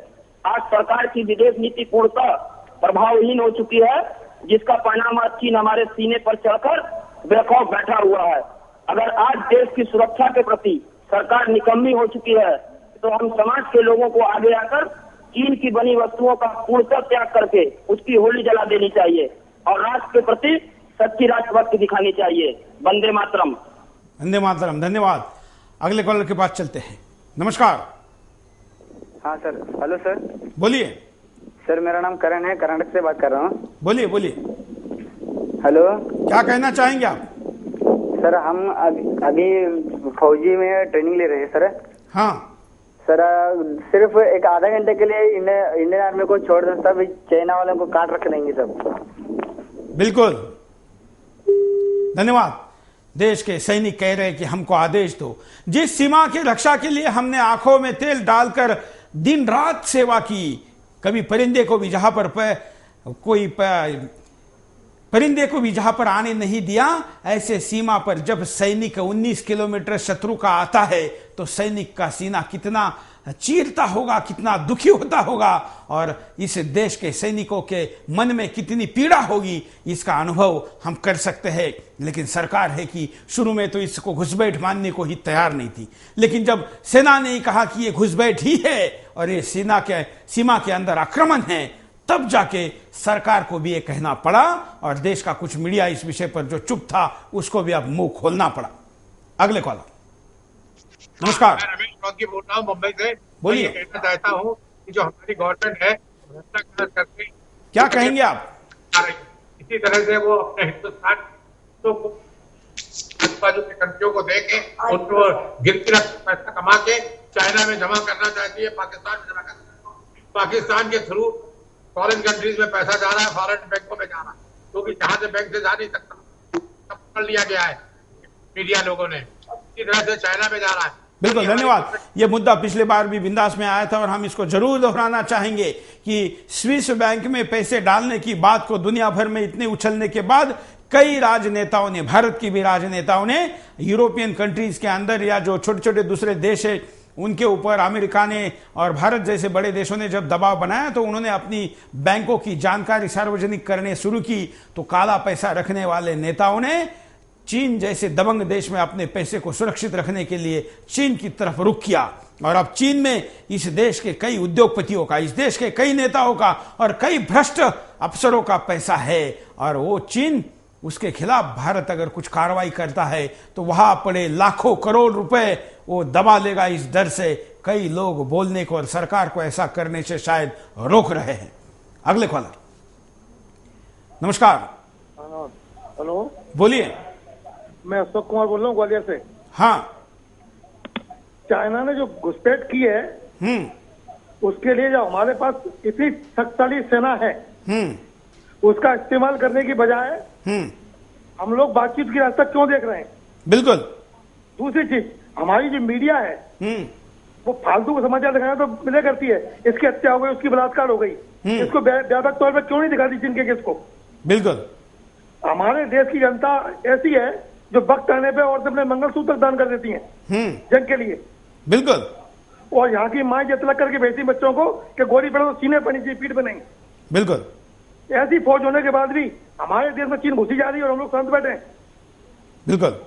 Speaker 3: आज सरकार की विदेश नीति पूर्णतः प्रभावहीन हो चुकी है, जिसका परिणाम आज चीन हमारे सीने पर चढ़कर बेखौफ बैठा हुआ है। अगर आज देश की सुरक्षा के प्रति सरकार निकम्मी हो चुकी है तो हम समाज के लोगों को आगे आकर चीन की बनी वस्तुओं का पूर्णतः त्याग करके उसकी होली जला देनी चाहिए और राष्ट्र के प्रति सच्ची राष्ट्रभक्ति दिखानी चाहिए। वंदे मातरम।
Speaker 1: वंदे मातरम। धन्यवाद। अगले कॉलर के पास चलते हैं। नमस्कार।
Speaker 11: हाँ सर। Hello sir.
Speaker 1: बोलिए।
Speaker 11: सर मेरा नाम करण है, कर्नाटक से बात कर रहा हूँ।
Speaker 1: बोलिए बोलिए।
Speaker 11: हेलो।
Speaker 1: क्या कहना चाहेंगे आप?
Speaker 11: सर हम अभी फौजी में ट्रेनिंग ले रहे हैं सर।
Speaker 1: हाँ
Speaker 11: सर, सिर्फ एक आधा घंटे के लिए इंडियन आर्मी को छोड़ दें, सब चाइना वालों को काट रख देंगे सब।
Speaker 1: बिल्कुल, धन्यवाद। देश के सैनिक कह रहे हैं कि हमको आदेश दो। जिस सीमा की रक्षा के लिए हमने आंखों में तेल डालकर दिन रात सेवा की, कभी परिंदे को भी जहां पर परिंदे को भी जहां पर आने नहीं दिया, ऐसे सीमा पर जब सैनिक 19 किलोमीटर शत्रु का आता है तो सैनिक का सीना कितना चीरता होगा, कितना दुखी होता होगा और इस देश के सैनिकों के मन में कितनी पीड़ा होगी, इसका अनुभव हम कर सकते हैं। लेकिन सरकार है कि शुरू में तो इसको घुसपैठ मानने को ही तैयार नहीं थी, लेकिन जब सेना ने कहा कि ये घुसपैठ ही है और ये सीमा के अंदर आक्रमण है, तब जाके सरकार को भी ये कहना पड़ा और देश का कुछ मीडिया इस विषय पर जो चुप था उसको भी अब मुंह खोलना पड़ा। अगले कॉलर। नमस्कार।
Speaker 12: मैं रमेश चौधरी बोल रहा हूँ मुंबई से।
Speaker 1: बोलिए।
Speaker 12: कहना चाहता हूँ कि जो हमारी गवर्नमेंट है भ्रष्टाचार करके
Speaker 1: क्या कहेंगे आप?
Speaker 12: इसी तरह से वो अपने हिंदुस्तान को आजू बाजू के कंट्रियों को दे के उनको गिनती रख पैसा कमा के चाइना में जमा करना चाहती है, पाकिस्तान में जमा करना। पाकिस्तान के थ्रू फॉरेन कंट्रीज में पैसा जा रहा है, फॉरेन बैंकों में जा रहा है, क्योंकि जहां से बैंक से जा नहीं सकता, सब पकड़ लिया गया है मीडिया लोगों ने। इसी तरह से चाइना में जा रहा है।
Speaker 1: बिल्कुल, धन्यवाद। ये मुद्दा पिछले बार भी बिंदास में आया था और हम इसको जरूर दोहराना चाहेंगे कि स्विस बैंक में पैसे डालने की बात को दुनिया भर में इतने उछलने के बाद कई राजनेताओं ने, भारत की भी राजनेताओं ने यूरोपियन कंट्रीज के अंदर या जो छोटे छोटे दूसरे देश है उनके ऊपर अमेरिका ने और भारत जैसे बड़े देशों ने जब दबाव बनाया तो उन्होंने अपनी बैंकों की जानकारी सार्वजनिक करने शुरू की। तो काला पैसा रखने वाले नेताओं ने चीन जैसे दबंग देश में अपने पैसे को सुरक्षित रखने के लिए चीन की तरफ रुख किया और अब चीन में इस देश के कई उद्योगपतियों का, इस देश के कई नेताओं का और कई भ्रष्ट अफसरों का पैसा है और वो चीन, उसके खिलाफ भारत अगर कुछ कार्रवाई करता है तो वहां पड़े लाखों करोड़ रुपए वो दबा लेगा। इस डर से कई लोग बोलने को और सरकार को ऐसा करने से शायद रोक रहे हैं। अगले कॉलर। नमस्कार।
Speaker 5: हेलो,
Speaker 1: बोलिए।
Speaker 5: मैं अशोक कुमार बोल रहा हूँ ग्वालियर से।
Speaker 1: हाँ।
Speaker 5: चाइना ने जो घुसपैठ की है, उसके लिए जो हमारे पास इतनी शक्तिशाली सेना है, उसका इस्तेमाल करने की बजाय हम लोग बातचीत की रास्ता क्यों देख रहे हैं?
Speaker 1: बिल्कुल।
Speaker 5: दूसरी चीज, हमारी जो मीडिया है वो फालतू को समाचार दिखाना तो मिले करती है। इसकी हत्या हो गई, उसकी बलात्कार हो गई, इसको व्यापक तौर पर क्यों नहीं दिखाती चीन के केस को?
Speaker 1: बिल्कुल।
Speaker 5: हमारे देश की जनता ऐसी है जो वक्त आने पे औरतें अपने मंगलसूत्र दान कर देती हैं जंग के लिए।
Speaker 1: बिल्कुल।
Speaker 5: और यहाँ की माँ जतलक करके भेजती बच्चों को कि गोली पड़े तो सीने पड़नी चाहिए, पीठ पे नहीं।
Speaker 1: बिल्कुल।
Speaker 5: ऐसी फौज होने के बाद भी हमारे देश में चीन घुसी जा रही है और हम लोग शांत बैठे हैं।
Speaker 1: बिल्कुल।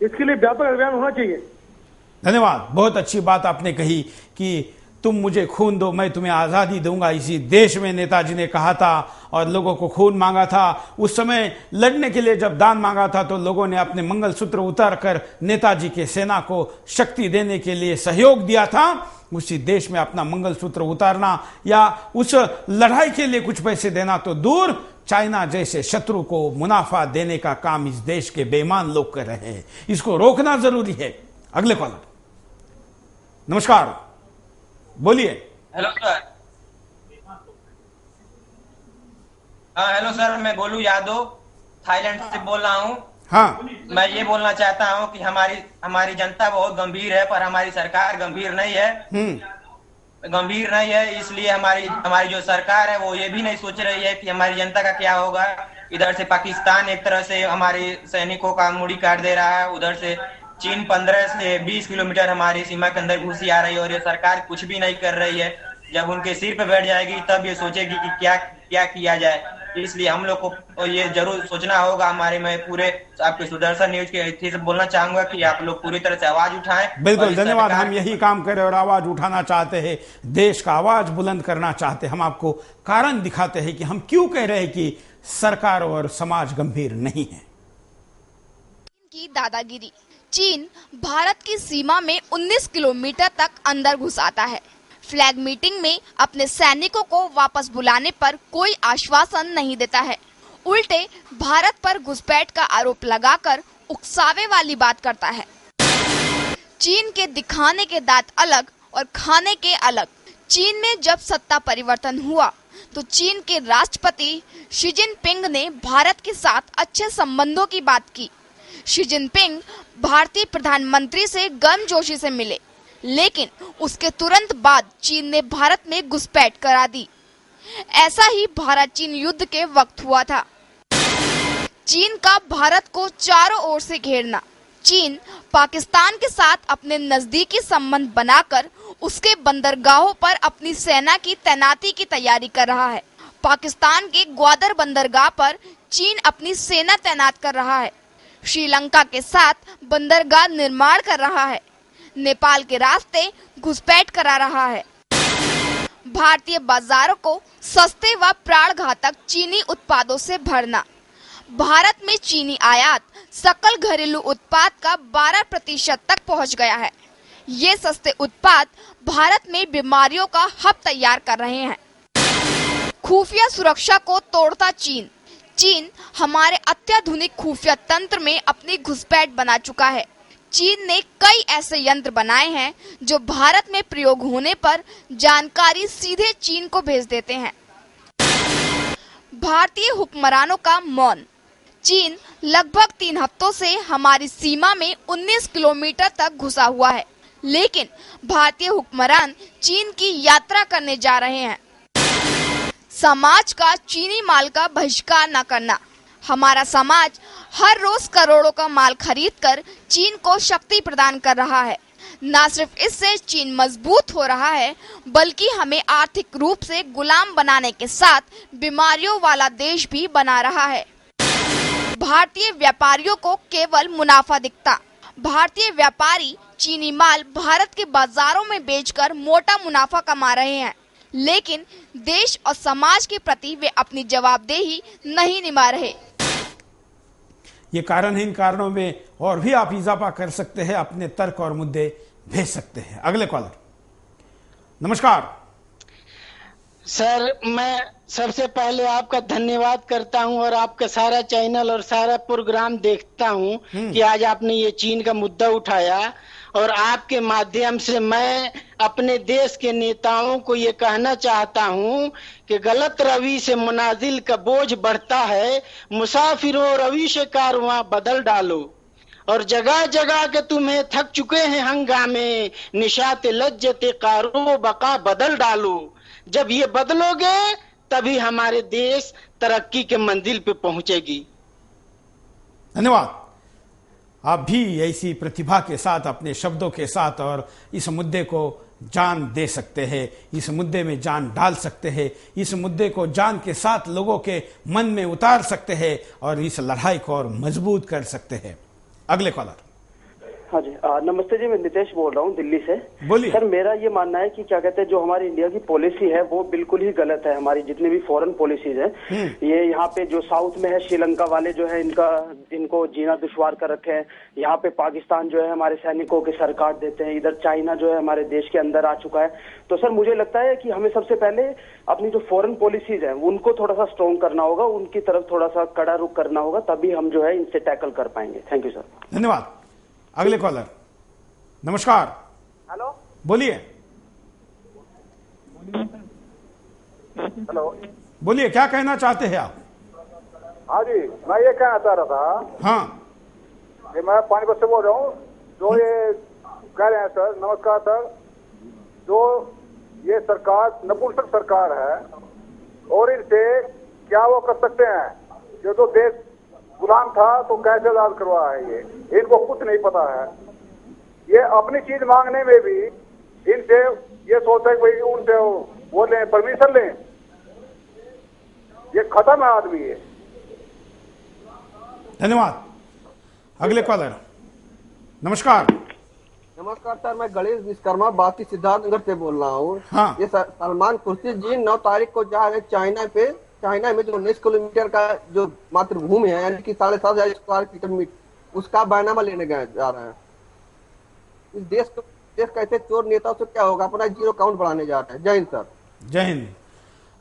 Speaker 5: इसके लिए व्यापक अभियान होना चाहिए।
Speaker 1: धन्यवाद। बहुत अच्छी बात आपने कही कि तुम मुझे खून दो, मैं तुम्हें आजादी दूंगा। इसी देश में नेताजी ने कहा था और लोगों को खून मांगा था। उस समय लड़ने के लिए जब दान मांगा था तो लोगों ने अपने मंगलसूत्र उतार कर नेताजी के सेना को शक्ति देने के लिए सहयोग दिया था। उसी देश में अपना मंगलसूत्र उतारना या उस लड़ाई के लिए कुछ पैसे देना तो दूर, चाइना जैसे शत्रु को मुनाफा देने का काम इस देश के बेईमान लोग कर रहे हैं। इसको रोकना जरूरी है। अगले कॉलर। नमस्कार, बोलिए।
Speaker 13: Hello sir. हाँ हेलो सर, मैं गोलू यादव थाईलैंड से बोल रहा हूँ।
Speaker 1: हाँ।
Speaker 13: मैं ये बोलना चाहता हूँ कि हमारी जनता बहुत गंभीर है, पर हमारी सरकार गंभीर नहीं है। गंभीर नहीं है, इसलिए हमारी जो सरकार है वो ये भी नहीं सोच रही है कि हमारी जनता का क्या होगा। इधर से पाकिस्तान एक तरह से हमारे सैनिकों का मूड़ी काट दे रहा है, उधर से चीन 15 से 20 किलोमीटर हमारी सीमा के अंदर घुसी आ रही है और ये सरकार कुछ भी नहीं कर रही है। जब उनके सिर पे बैठ जाएगी तब ये सोचेगी कि क्या किया जाए। इसलिए हम लोग को ये जरूर सोचना होगा। मैं पूरे आपके सुदर्शन न्यूज के थी से बोलना चाहूंगा कि आप लोग पूरी तरह से आवाज उठाएं।
Speaker 1: बिल्कुल, धन्यवाद। हम यही काम करें और आवाज उठाना चाहते हैं, देश का आवाज बुलंद करना चाहते हैं। हम आपको कारण दिखाते हैं कि हम क्यों कह रहे हैं कि सरकार और समाज गंभीर नहीं है।
Speaker 14: की दादागिरी। चीन भारत की सीमा में 19 किलोमीटर तक अंदर घुस आता है। फ्लैग मीटिंग में अपने सैनिकों को वापस बुलाने पर कोई आश्वासन नहीं देता है, उल्टे भारत पर घुसपैठ का आरोप लगाकर उकसावे वाली बात करता है। चीन के दिखाने के दांत अलग और खाने के अलग। चीन में जब सत्ता परिवर्तन हुआ तो चीन के राष्ट्रपति शी जिनपिंग ने भारत के साथ अच्छे संबंधों की बात की। शी जिनपिंग भारतीय प्रधानमंत्री से गर्मजोशी से मिले, लेकिन उसके तुरंत बाद चीन ने भारत में घुसपैठ करा दी। ऐसा ही भारत चीन युद्ध के वक्त हुआ था। चीन का भारत को चारों ओर से घेरना। चीन पाकिस्तान के साथ अपने नजदीकी संबंध बनाकर उसके बंदरगाहों पर अपनी सेना की तैनाती की तैयारी कर रहा है। पाकिस्तान के ग्वादर बंदरगाह पर चीन अपनी सेना तैनात कर रहा है। श्रीलंका के साथ बंदरगाह निर्माण कर रहा है। नेपाल के रास्ते घुसपैठ करा रहा है। भारतीय बाजारों को सस्ते व प्राणघातक चीनी उत्पादों से भरना। भारत में चीनी आयात सकल घरेलू उत्पाद का 12% तक पहुंच गया है। ये सस्ते उत्पाद भारत में बीमारियों का हब तैयार कर रहे हैं। खुफिया सुरक्षा को तोड़ता चीन। चीन हमारे अत्याधुनिक खुफिया तंत्र में अपनी घुसपैठ बना चुका है। चीन ने कई ऐसे यंत्र बनाए हैं जो भारत में प्रयोग होने पर जानकारी सीधे चीन को भेज देते हैं। भारतीय हुक्मरानों का मौन। चीन लगभग 3 हफ्तों से हमारी सीमा में 19 किलोमीटर तक घुसा हुआ है, लेकिन भारतीय हुक्मरान चीन की यात्रा करने जा रहे हैं। समाज का चीनी माल का बहिष्कार न करना। हमारा समाज हर रोज करोड़ों का माल खरीदकर चीन को शक्ति प्रदान कर रहा है। न सिर्फ इससे चीन मजबूत हो रहा है, बल्कि हमें आर्थिक रूप से गुलाम बनाने के साथ बीमारियों वाला देश भी बना रहा है। भारतीय व्यापारियों को केवल मुनाफा दिखता। भारतीय व्यापारी चीनी माल भारत के बाजारों में बेचकर मोटा मुनाफा कमा रहे हैं, लेकिन देश और समाज के प्रति वे अपनी जवाबदेही नहीं निभा रहे।
Speaker 1: ये कारण है। इन कारणों में और भी आप इजाफा कर सकते हैं, अपने तर्क और मुद्दे भेज सकते हैं। अगले कॉलर। नमस्कार।
Speaker 15: सर, मैं सबसे पहले आपका धन्यवाद करता हूं और आपका सारा चैनल और सारा प्रोग्राम देखता हूं कि आज आपने ये चीन का मुद्दा उठाया, और आपके माध्यम से मैं अपने देश के नेताओं को ये कहना चाहता हूं कि गलत रवि से मुनाजिल का बोझ बढ़ता है, मुसाफिरों रवि से कारवां बदल डालो, और जगह जगह के तुम्हें थक चुके हैं हंगामे, निशाते लज्जते कारो बका बदल डालो। जब ये बदलोगे तभी हमारे देश तरक्की के मंजिल पे पहुंचेगी।
Speaker 1: धन्यवाद। आप भी ऐसी प्रतिभा के साथ, अपने शब्दों के साथ और इस मुद्दे को जान दे सकते हैं, इस मुद्दे में जान डाल सकते हैं, इस मुद्दे को जान के साथ लोगों के मन में उतार सकते हैं और इस लड़ाई को और मजबूत कर सकते हैं। अगले कॉलर।
Speaker 16: हाँ जी, नमस्ते जी, मैं नितेश बोल रहा हूँ दिल्ली से।
Speaker 1: बोलिए।
Speaker 16: सर, मेरा ये मानना है कि क्या कहते हैं, जो हमारी इंडिया की पॉलिसी है वो बिल्कुल ही गलत है। हमारी जितनी भी फॉरेन पॉलिसीज है, ये यहाँ पे जो साउथ में है, श्रीलंका वाले जो है इनको जीना दुश्वार कर रखे हैं। यहाँ पे पाकिस्तान जो है हमारे सैनिकों के सर काट देते हैं। इधर चाइना जो है हमारे देश के अंदर आ चुका है। तो सर, मुझे लगता है कि हमें सबसे पहले अपनी जो फॉरेन पॉलिसीज है उनको थोड़ा सा स्ट्रॉन्ग करना होगा, उनकी तरफ थोड़ा सा कड़ा रुख करना होगा, तभी हम जो है इनसे टैकल कर पाएंगे। Thank you sir.
Speaker 1: धन्यवाद। अगले कॉलर। नमस्कार।
Speaker 17: हेलो,
Speaker 1: बोलिए।
Speaker 17: हेलो,
Speaker 1: बोलिए, क्या कहना चाहते हैं आप?
Speaker 17: हाँ जी, मैं ये कहना चाह रहा था।
Speaker 1: हाँ,
Speaker 17: ये मैं पानीपत से बोल रहा हूँ। जो ये कह रहे हैं सर, नमस्कार सर, जो ये सरकार नपुंसक सरकार है और इनसे क्या वो कर सकते हैं? जो तो देश गुलाम था तो कैसे आजाद करवा है, ये इनको कुछ नहीं पता है। ये अपनी चीज मांगने में भी इनसे ये सोचते हैं भाई उनसे वो लें, परमिशन लें। ये खत्म है आदमी ये।
Speaker 1: धन्यवाद। अगले कॉलर। नमस्कार।
Speaker 18: नमस्कार सर, मैं गणेश विश्वकर्मा बाती सिद्धार्थनगर से बोल रहा हूँ।
Speaker 1: हाँ।
Speaker 18: ये सलमान खुर्शीद जी 9 तारीख को जा रहे चाइना में जो 19 किलोमीटर का जो मातृभूमि है, यानी कि 7,500 स्क्वायर किलोमीटर, उसका बैनामा लेने गए जा रहे हैं। इस देश का ऐसे चोर नेताओं से क्या होगा? अपना जीरो काउंट बढ़ाने जा रहे हैं। जय हिंद सर।
Speaker 1: जय हिंद।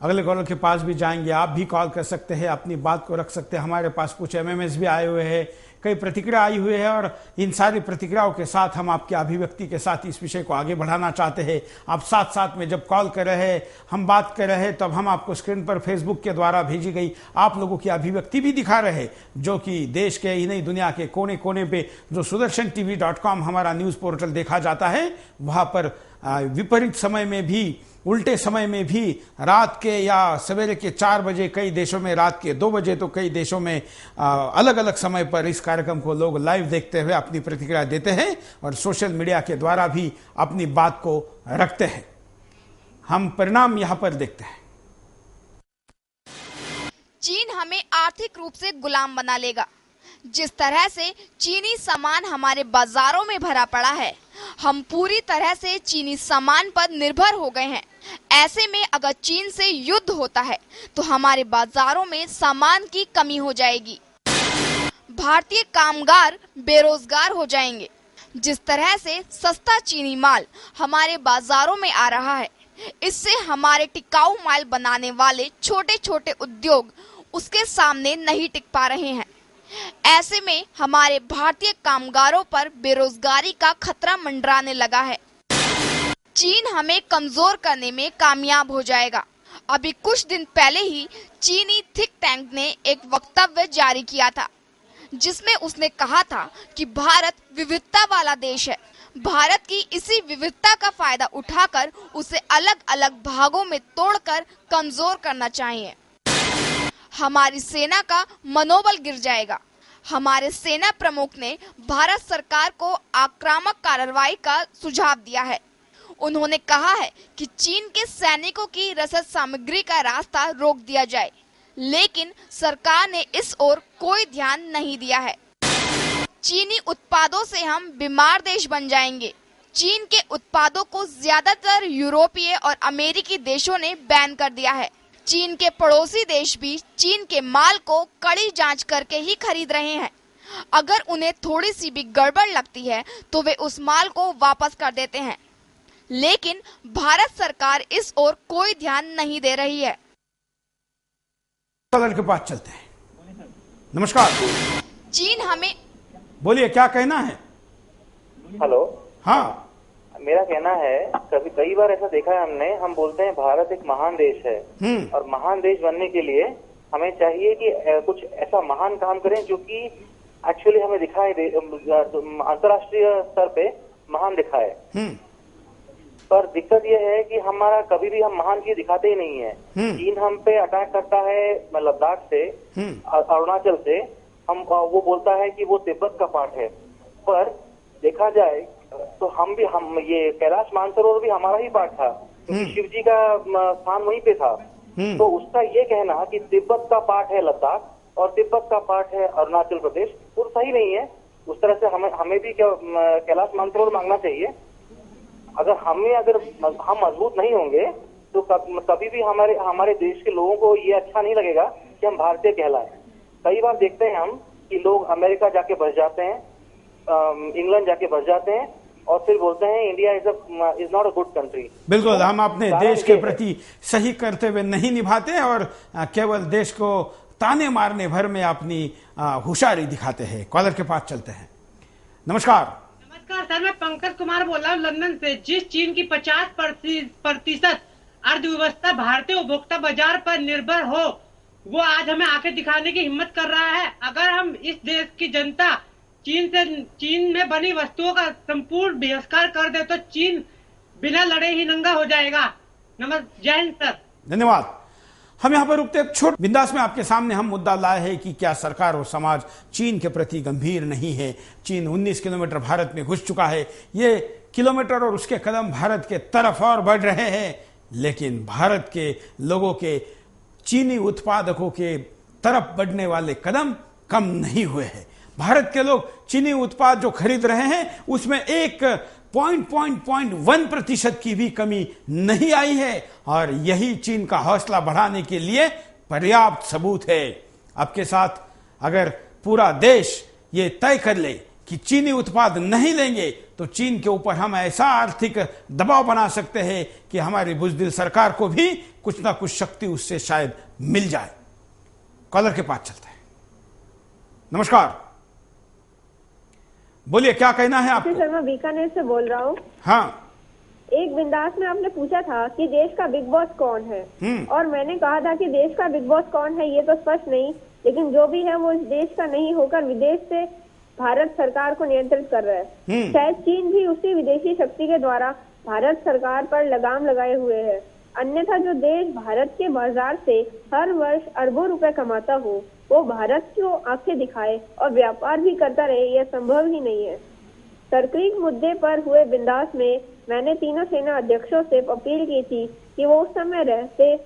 Speaker 1: अगले कॉलर के पास भी जाएंगे। आप भी कॉल कर सकते हैं, अपनी बात को रख सकते हैं। हमारे पास कुछ एमएमएस भी आए हुए हैं, कई प्रतिक्रिया आई हुई है, और इन सारी प्रतिक्रियाओं के साथ हम आपकी अभिव्यक्ति के साथ इस विषय को आगे बढ़ाना चाहते हैं। आप साथ साथ में जब कॉल कर रहे हैं, हम बात कर रहे हैं, तब हम आपको स्क्रीन पर फेसबुक के द्वारा भेजी गई आप लोगों की अभिव्यक्ति भी दिखा रहे हैं, जो कि देश के ही नहीं दुनिया के कोने कोने पे जो sudarshan.tv.com हमारा न्यूज़ पोर्टल देखा जाता है, वहाँ पर विपरीत समय में भी, उल्टे समय में भी, रात के या सवेरे के 4 बजे कई देशों में, रात के 2 बजे, तो कई देशों में अलग अलग समय पर इस कार्यक्रम को लोग लाइव देखते हुए अपनी प्रतिक्रिया देते हैं और सोशल मीडिया के द्वारा भी अपनी बात को रखते हैं। हम परिणाम यहां पर देखते हैं।
Speaker 14: चीन हमें आर्थिक रूप से गुलाम बना लेगा। जिस तरह से चीनी सामान हमारे बाजारों में भरा पड़ा है, हम पूरी तरह से चीनी सामान पर निर्भर हो गए हैं। ऐसे में अगर चीन से युद्ध होता है तो हमारे बाजारों में सामान की कमी हो जाएगी, भारतीय कामगार बेरोजगार हो जाएंगे। जिस तरह से सस्ता चीनी माल हमारे बाजारों में आ रहा है, इससे हमारे टिकाऊ माल बनाने वाले छोटे छोटे उद्योग उसके सामने नहीं टिक पा रहे हैं। ऐसे में हमारे भारतीय कामगारों पर बेरोजगारी का खतरा मंडराने लगा है। चीन हमें कमजोर करने में कामयाब हो जाएगा। अभी कुछ दिन पहले ही चीनी थिंक टैंक ने एक वक्तव्य जारी किया था, जिसमें उसने कहा था कि भारत विविधता वाला देश है। भारत की इसी विविधता का फायदा उठाकर उसे अलग अलग भागों में तोड़कर कमजोर करना चाहिए। हमारी सेना का मनोबल गिर जाएगा। हमारे सेना प्रमुख ने भारत सरकार को आक्रामक कार्रवाई का सुझाव दिया है। उन्होंने कहा है कि चीन के सैनिकों की रसद सामग्री का रास्ता रोक दिया जाए, लेकिन सरकार ने इस ओर कोई ध्यान नहीं दिया है। चीनी उत्पादों से हम बीमार देश बन जाएंगे। चीन के उत्पादों को ज्यादातर यूरोपीय और अमेरिकी देशों ने बैन कर दिया है। चीन के पड़ोसी देश भी चीन के माल को कड़ी जांच करके ही खरीद रहे हैं। अगर उन्हें थोड़ी सी भी गड़बड़ लगती है तो वे उस माल को वापस कर देते हैं। लेकिन भारत सरकार इस ओर कोई ध्यान नहीं दे रही है।
Speaker 1: के पास चलते हैं। नमस्कार।
Speaker 14: चीन हमें,
Speaker 1: बोलिए क्या कहना है।
Speaker 19: हेलो।
Speaker 1: हाँ,
Speaker 19: मेरा कहना है कई बार ऐसा देखा है हमने, हम बोलते हैं भारत एक महान देश है और महान देश बनने के लिए हमें चाहिए कि कुछ ऐसा महान काम करें जो कि एक्चुअली हमें दिखाए, अंतर्राष्ट्रीय स्तर पे महान दिखाए। पर दिक्कत यह है कि हमारा कभी भी हम महान चीज दिखाते ही नहीं है। चीन हम पे अटैक करता है लद्दाख से, अरुणाचल से, हम वो बोलता है कि वो तिब्बत का पार्ट है, पर देखा जाए तो हम ये कैलाश मानसरोवर भी हमारा ही पार्ट था, क्योंकि शिव जी का स्थान वहीं पे था। तो उसका ये कहना कि तिब्बत का पार्ट है लद्दाख और तिब्बत का पार्ट है अरुणाचल प्रदेश, वो सही नहीं है। उस तरह से हमें भी कैलाश मानसरोवर मांगना चाहिए। अगर हम मजबूत नहीं होंगे तो कभी भी हमारे देश के लोगों को ये अच्छा नहीं लगेगा कि हम भारतीय कहलाएं। कई बार देखते हैं हम कि लोग अमेरिका जाके बस जाते हैं, इंग्लैंड जाके बस जाते हैं और फिर बोलते हैं India is not a good country.
Speaker 1: बिल्कुल, हम अपने देश के प्रति सही कर्तव्य नहीं निभाते और केवल देश को ताने मारने भर में अपनी होशियारी दिखाते हैं। कॉलर के पास चलते हैं। नमस्कार।
Speaker 20: नमस्कार सर, मैं पंकज कुमार बोल रहा हूँ लंदन से। जिस चीन की 50% अर्थव्यवस्था भारतीय उपभोक्ता बाजार पर निर्भर हो, वो आज हमें आंखें दिखाने की हिम्मत कर रहा है। अगर हम इस देश की जनता चीन में बनी वस्तुओं का संपूर्ण बहिष्कार कर दे तो चीन बिना लड़े ही नंगा हो जाएगा। जय हिंद सर।
Speaker 1: धन्यवाद। हम यहाँ पर रुकते हैं। छोट बिंदास में आपके सामने हम मुद्दा लाए हैं कि क्या सरकार और समाज चीन के प्रति गंभीर नहीं है। चीन 19 किलोमीटर भारत में घुस चुका है। ये किलोमीटर और उसके कदम भारत के तरफ और बढ़ रहे हैं, लेकिन भारत के लोगों के चीनी उत्पादकों के तरफ बढ़ने वाले कदम कम नहीं हुए हैं। भारत के लोग चीनी उत्पाद जो खरीद रहे हैं उसमें 1.1% की भी कमी नहीं आई है और यही चीन का हौसला बढ़ाने के लिए पर्याप्त सबूत है। आपके साथ अगर पूरा देश ये तय कर ले कि चीनी उत्पाद नहीं लेंगे तो चीन के ऊपर हम ऐसा आर्थिक दबाव बना सकते हैं कि हमारी बुज़दिल सरकार को भी कुछ ना कुछ शक्ति उससे शायद मिल जाए। कॉलर के पास चलते हैं। नमस्कार, बोलिए क्या कहना है आपको।
Speaker 21: सर, मैं बीकानेर से बोल रहा हूँ।
Speaker 1: हाँ,
Speaker 21: एक बिंदास में आपने पूछा था कि देश का बिग बॉस कौन है, और मैंने कहा था कि देश का बिग बॉस कौन है ये तो स्पष्ट नहीं, लेकिन जो भी है वो इस देश का नहीं होकर विदेश से भारत सरकार को नियंत्रित कर रहा है। शायद चीन भी उसी विदेशी शक्ति के द्वारा भारत सरकार पर लगाम लगाए हुए है। अन्यथा जो देश भारत के बाजार से हर वर्ष अरबों रुपए कमाता हो वो भारत को आंखें दिखाए और व्यापार भी करता रहे, यह संभव ही नहीं है। तर्करीक मुद्दे पर हुए बिंदास में मैंने तीनों सेना अध्यक्षों से अपील की थी कि वो उस समय रहते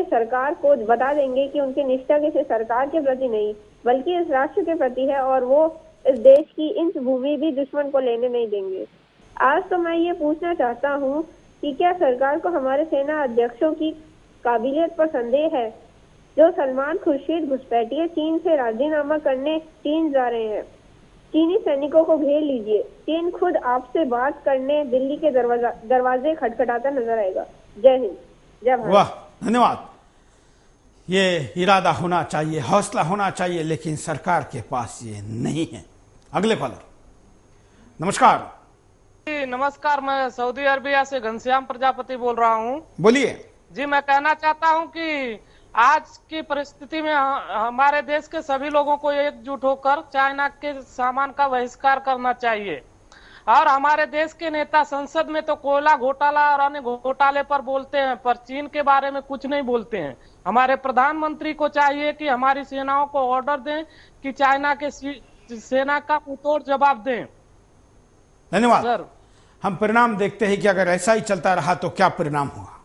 Speaker 21: सरकार को बता देंगे कि उनकी निष्ठा किसी सरकार के प्रति नहीं बल्कि इस राष्ट्र के प्रति है और वो इस देश की इंच भूमि भी दुश्मन को लेने नहीं देंगे। आज तो मैं ये पूछना चाहता हूँ कि क्या सरकार को हमारे सेना अध्यक्षों की काबिलियत पर संदेह है। जो सलमान खुर्शीद घुसपैठिए चीन से राजीनामा करने चीन जा रहे हैं। चीनी सैनिकों को घेर लीजिए, चीन खुद आपसे बात करने दिल्ली के दरवाजे खटखटाता नजर आएगा। जय हिंद, जय भारत।
Speaker 1: वाह, धन्यवाद। ये इरादा होना चाहिए, हौसला होना चाहिए, लेकिन सरकार के पास ये नहीं है। अगले कॉलर। नमस्कार।
Speaker 22: नमस्कार, मैं सऊदी अरबिया से घनश्याम प्रजापति बोल रहा हूँ।
Speaker 1: बोलिए
Speaker 22: जी। मैं कहना चाहता हूँ कि आज की परिस्थिति में हमारे देश के सभी लोगों को एकजुट होकर चाइना के सामान का बहिष्कार करना चाहिए। और हमारे देश के नेता संसद में तो कोयला घोटाला और अन्य घोटाले पर बोलते हैं, पर चीन के बारे में कुछ नहीं बोलते हैं। हमारे प्रधानमंत्री को चाहिए कि हमारी सेनाओं को ऑर्डर दें कि चाइना के सेना का मुंहतोड़ जवाब दें।
Speaker 1: धन्यवाद सर। हम परिणाम देखते हैं कि अगर ऐसा ही चलता रहा तो क्या परिणाम हुआ।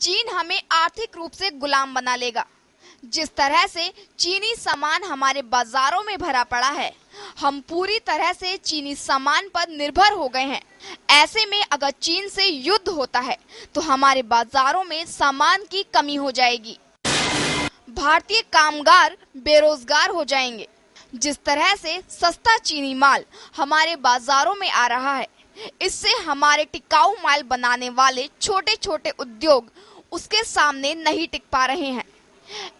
Speaker 14: चीन हमें आर्थिक रूप से गुलाम बना लेगा। जिस तरह से चीनी सामान हमारे बाजारों में भरा पड़ा है, हम पूरी तरह से चीनी सामान पर निर्भर हो गए हैं। ऐसे में अगर चीन से युद्ध होता है तो हमारे बाजारों में सामान की कमी हो जाएगी। भारतीय कामगार बेरोजगार हो जाएंगे। जिस तरह से सस्ता चीनी माल हमारे बाजारों में आ रहा है, इससे हमारे टिकाऊ माल बनाने वाले छोटे छोटे उद्योग उसके सामने नहीं टिक पा रहे हैं।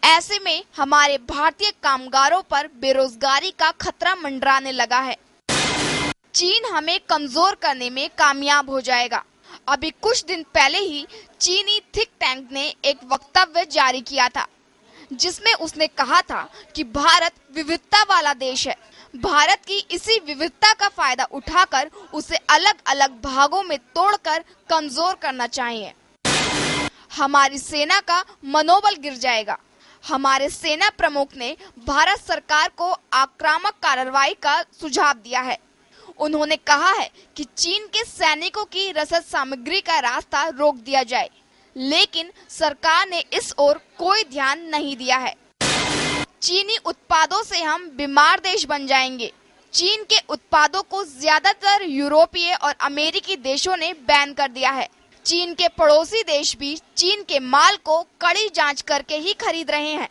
Speaker 14: ऐसे में हमारे भारतीय कामगारों पर बेरोजगारी का खतरा मंडराने लगा है। चीन हमें कमजोर करने में कामयाब हो जाएगा। अभी कुछ दिन पहले ही चीनी थिंक टैंक ने एक वक्तव्य जारी किया था, जिसमें उसने कहा था कि भारत विविधता वाला देश है। भारत की इसी विविधता का फायदा उठाकर उसे अलग अलग भागों में तोड़कर कमजोर करना चाहिए। हमारी सेना का मनोबल गिर जाएगा। हमारे सेना प्रमुख ने भारत सरकार को आक्रामक कार्रवाई का सुझाव दिया है। उन्होंने कहा है कि चीन के सैनिकों की रसद सामग्री का रास्ता रोक दिया जाए, लेकिन सरकार ने इस ओर कोई ध्यान नहीं दिया है। चीनी उत्पादों से हम बीमार देश बन जाएंगे। चीन के उत्पादों को ज्यादातर यूरोपीय और अमेरिकी देशों ने बैन कर दिया है। चीन के पड़ोसी देश भी चीन के माल को कड़ी जांच करके ही खरीद रहे हैं।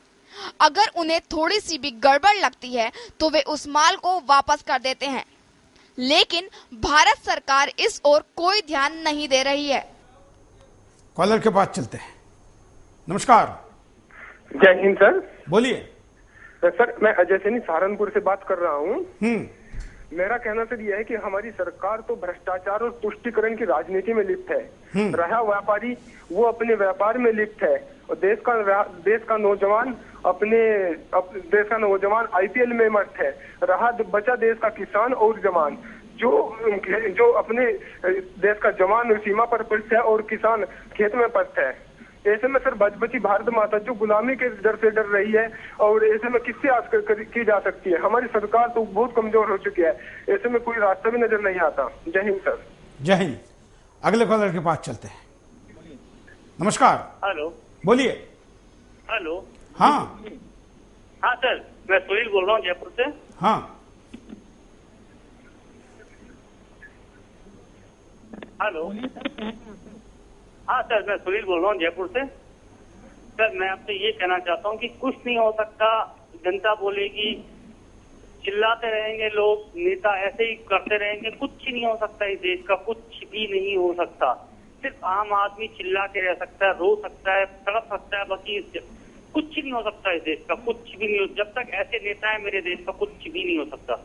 Speaker 14: अगर उन्हें थोड़ी सी भी गड़बड़ लगती है तो वे उस माल को वापस कर देते हैं, लेकिन भारत सरकार इस ओर कोई ध्यान नहीं दे रही है।
Speaker 1: कॉलर के पास चलते हैं। नमस्कार।
Speaker 4: जय हिंद सर।
Speaker 1: बोलिए
Speaker 4: सर। मैं अजय सैनी सहारनपुर से बात कर रहा हूँ। मेरा कहना सर यह है कि हमारी सरकार तो भ्रष्टाचार और तुष्टीकरण की राजनीति में लिप्त है। रहा व्यापारी, वो अपने व्यापार में लिप्त है, और देश का नौजवान आईपीएल में मस्त है। रहा बचा देश का किसान और जवान, जो अपने देश का जवान सीमा पर पस्त है और किसान खेत में पस्त है। ऐसे में सर बची भारत माता जो गुलामी के डर से डर रही है, और ऐसे में किससे आस की जा सकती है। हमारी सरकार तो बहुत कमजोर हो चुकी है। ऐसे में कोई रास्ता भी नजर नहीं आता। जय हिंद सर।
Speaker 1: जय हिंद। अगले कॉलर के पास चलते हैं। नमस्कार।
Speaker 6: हेलो।
Speaker 1: बोलिए।
Speaker 6: हेलो।
Speaker 1: हाँ
Speaker 6: हाँ सर, मैं सुनील बोल रहा हूँ जयपुर से।
Speaker 1: हाँ।
Speaker 6: हेलो। हाँ सर, मैं सुनील बोल रहा हूँ जयपुर से। सर मैं आपसे ये कहना चाहता हूँ कि कुछ नहीं हो सकता। जनता बोलेगी, चिल्लाते रहेंगे लोग, नेता ऐसे ही करते रहेंगे, कुछ नहीं हो सकता। इस देश का कुछ भी नहीं हो सकता। सिर्फ आम आदमी चिल्ला के रह सकता है, रो सकता है, तड़प सकता है, बाकी कुछ नहीं हो सकता इस देश का। कुछ भी नहीं हो, जब तक ऐसे नेता है मेरे देश का कुछ भी नहीं हो सकता।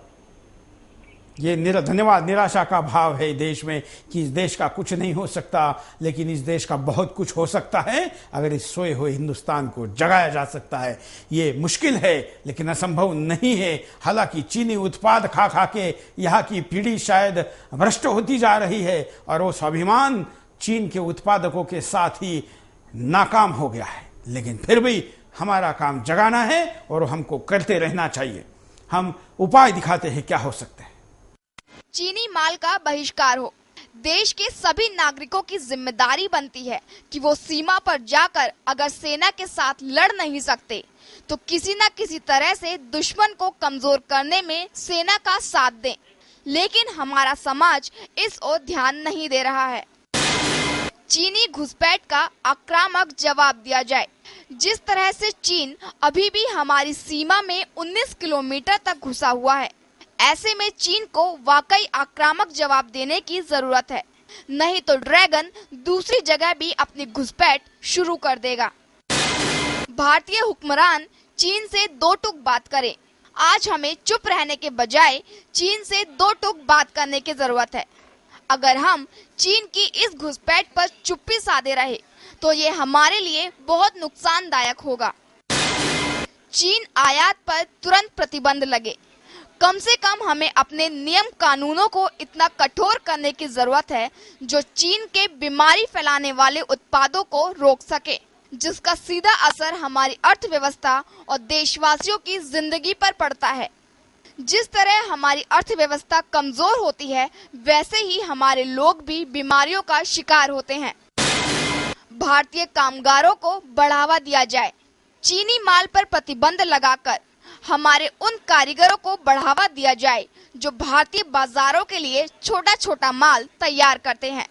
Speaker 1: ये धन्यवाद। निराशा का भाव है देश में कि इस देश का कुछ नहीं हो सकता, लेकिन इस देश का बहुत कुछ हो सकता है अगर इस सोए हुए हिंदुस्तान को जगाया जा सकता है। ये मुश्किल है लेकिन असंभव नहीं है। हालांकि चीनी उत्पाद खा खा के यहाँ की पीढ़ी शायद भ्रष्ट होती जा रही है और वो स्वाभिमान चीन के उत्पादकों के साथ ही नाकाम हो गया है, लेकिन फिर भी हमारा काम जगाना है और हमको करते रहना चाहिए। हम उपाय दिखाते हैं क्या हो सकता है।
Speaker 14: चीनी माल का बहिष्कार हो। देश के सभी नागरिकों की जिम्मेदारी बनती है कि वो सीमा पर जाकर अगर सेना के साथ लड़ नहीं सकते तो किसी न किसी तरह से दुश्मन को कमजोर करने में सेना का साथ दें, लेकिन हमारा समाज इस ओर ध्यान नहीं दे रहा है। चीनी घुसपैठ का आक्रामक जवाब दिया जाए। जिस तरह से चीन अभी भी हमारी सीमा में 19 किलोमीटर तक घुसा हुआ है, ऐसे में चीन को वाकई आक्रामक जवाब देने की जरूरत है, नहीं तो ड्रैगन दूसरी जगह भी अपनी घुसपैठ शुरू कर देगा। भारतीय हुक्मरान चीन से दो टूक बात करें। आज हमें चुप रहने के बजाय चीन से दो टूक बात करने की जरूरत है। अगर हम चीन की इस घुसपैठ पर चुप्पी साधे रहे तो ये हमारे लिए बहुत नुकसानदायक होगा। चीन आयात पर तुरंत प्रतिबंध लगे। कम से कम हमें अपने नियम कानूनों को इतना कठोर करने की जरूरत है जो चीन के बीमारी फैलाने वाले उत्पादों को रोक सके, जिसका सीधा असर हमारी अर्थव्यवस्था और देशवासियों की जिंदगी पर पड़ता है। जिस तरह हमारी अर्थव्यवस्था कमजोर होती है, वैसे ही हमारे लोग भी बीमारियों का शिकार होते हैं। भारतीय कामगारों को बढ़ावा दिया जाए। चीनी माल पर प्रतिबंध लगाकर हमारे उन कारीगरों को बढ़ावा दिया जाए जो भारतीय बाजारों के लिए छोटा छोटा माल तैयार करते हैं।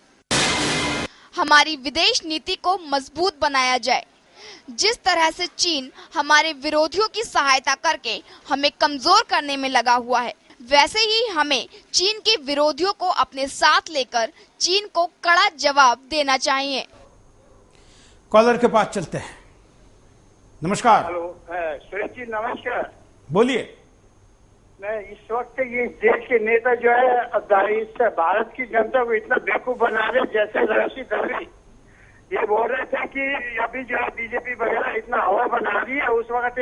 Speaker 14: हमारी विदेश नीति को मजबूत बनाया जाए। जिस तरह से चीन हमारे विरोधियों की सहायता करके हमें कमजोर करने में लगा हुआ है, वैसे ही हमें चीन के विरोधियों को अपने साथ लेकर चीन को कड़ा जवाब देना चाहिए।
Speaker 1: कॉलर के पास चलते हैं। नमस्कार।
Speaker 2: हेलो सुरेश जी, नमस्कार।
Speaker 1: बोलिए।
Speaker 2: मैं इस वक्त ये देश के नेता जो है इस भारत की जनता को इतना बेवकूफ बना रहे, जैसे राशि दलवी ये बोल रहे थे कि अभी जो है बीजेपी वगैरह इतना हवा बना रही है। उस वक्त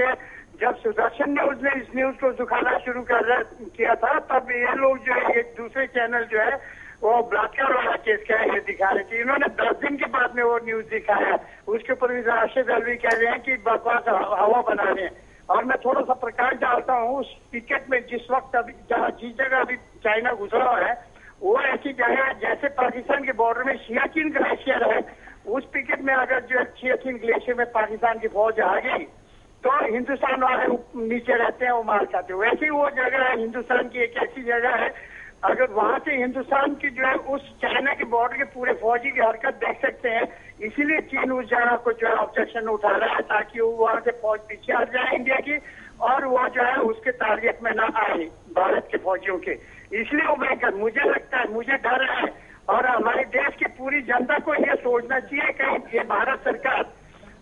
Speaker 2: जब सुदर्शन न्यूज ने इस न्यूज को दिखाना शुरू किया था, तब ये लोग जो है एक दूसरे चैनल जो है वो बलात्कार वाला केस का ये दिखा रहे थे। इन्होंने 10 दिन के बाद में वो न्यूज दिखाया, उसके ऊपर भी राशिद दलवी कह रहे हैं कि बकवास हवा बना रहे हैं। और मैं थोड़ा सा प्रकाश डालता हूँ, उस पिकेट में जिस वक्त अभी जिस जगह अभी चाइना घुसा हुआ है, वो ऐसी जगह है जैसे पाकिस्तान के बॉर्डर में सियाचिन ग्लेशियर है। उस पिकेट में अगर जो सियाचिन ग्लेशियर में पाकिस्तान की फौज आ गई तो हिंदुस्तान वाले नीचे रहते हैं, वो मार खाते हैं। वैसे ही वो जगह है हिंदुस्तान की एक ऐसी जगह है, अगर वहां से हिंदुस्तान की जो है उस चाइना के बॉर्डर के पूरे फौजी की हरकत देख सकते हैं। इसीलिए चीन उस जगह को जो है ऑब्जेक्शन उठा रहा है, ताकि वो वहां से फौज पीछे हट जाए इंडिया की, और वो जो है उसके टारगेट में ना आए भारत के फौजियों के। इसलिए वो भयंकर मुझे लगता है, मुझे डर है, और हमारे देश की पूरी जनता को ये सोचना चाहिए कि ये भारत सरकार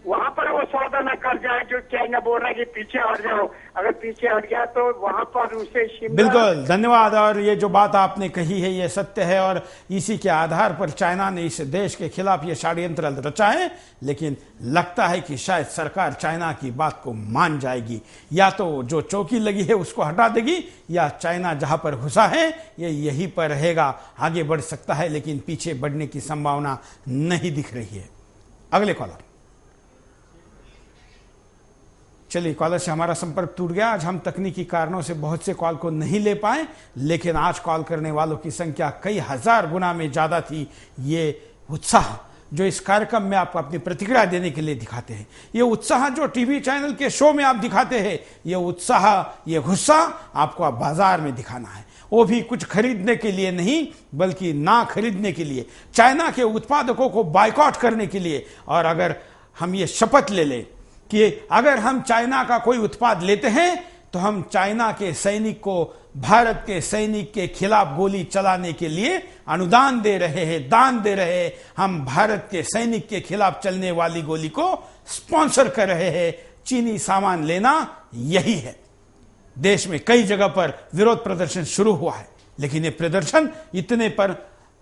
Speaker 2: वहां पर वो सौदा न कर जाए जो चाइना बोल रहा है कि पीछे हट जाओ। अगर पीछे हट गया तो वहां पर उसे
Speaker 1: बिल्कुल धन्यवाद। और ये जो बात आपने कही है ये सत्य है, और इसी के आधार पर चाइना ने इस देश के खिलाफ ये षड्यंत्र रचा है। लेकिन लगता है कि शायद सरकार चाइना की बात को मान जाएगी, या तो जो चौकी लगी है उसको हटा देगी, या चाइना जहां पर घुसा है ये यहीं पर रहेगा, आगे बढ़ सकता है, लेकिन पीछे बढ़ने की संभावना नहीं दिख रही है। अगले कॉलर। चलिए, कॉलर से हमारा संपर्क टूट गया। आज हम तकनीकी कारणों से बहुत से कॉल को नहीं ले पाए, लेकिन आज कॉल करने वालों की संख्या कई हजार गुना में ज्यादा थी। ये उत्साह जो इस कार्यक्रम में आपको अपनी प्रतिक्रिया देने के लिए दिखाते हैं, ये उत्साह जो टीवी चैनल के शो में आप दिखाते हैं, ये उत्साह, ये गुस्सा आपको आप बाजार में दिखाना है, वो भी कुछ खरीदने के लिए नहीं, बल्कि ना खरीदने के लिए, चाइना के उत्पादकों को बायकॉट करने के लिए। और अगर हम ये शपथ ले लें कि अगर हम चाइना का कोई उत्पाद लेते हैं तो हम चाइना के सैनिक को भारत के सैनिक के खिलाफ गोली चलाने के लिए अनुदान दे रहे हैं, दान दे रहे हैं, हम भारत के सैनिक के खिलाफ चलने वाली गोली को स्पॉन्सर कर रहे हैं। चीनी सामान लेना यही है। देश में कई जगह पर विरोध प्रदर्शन शुरू हुआ है, लेकिन ये प्रदर्शन इतने पर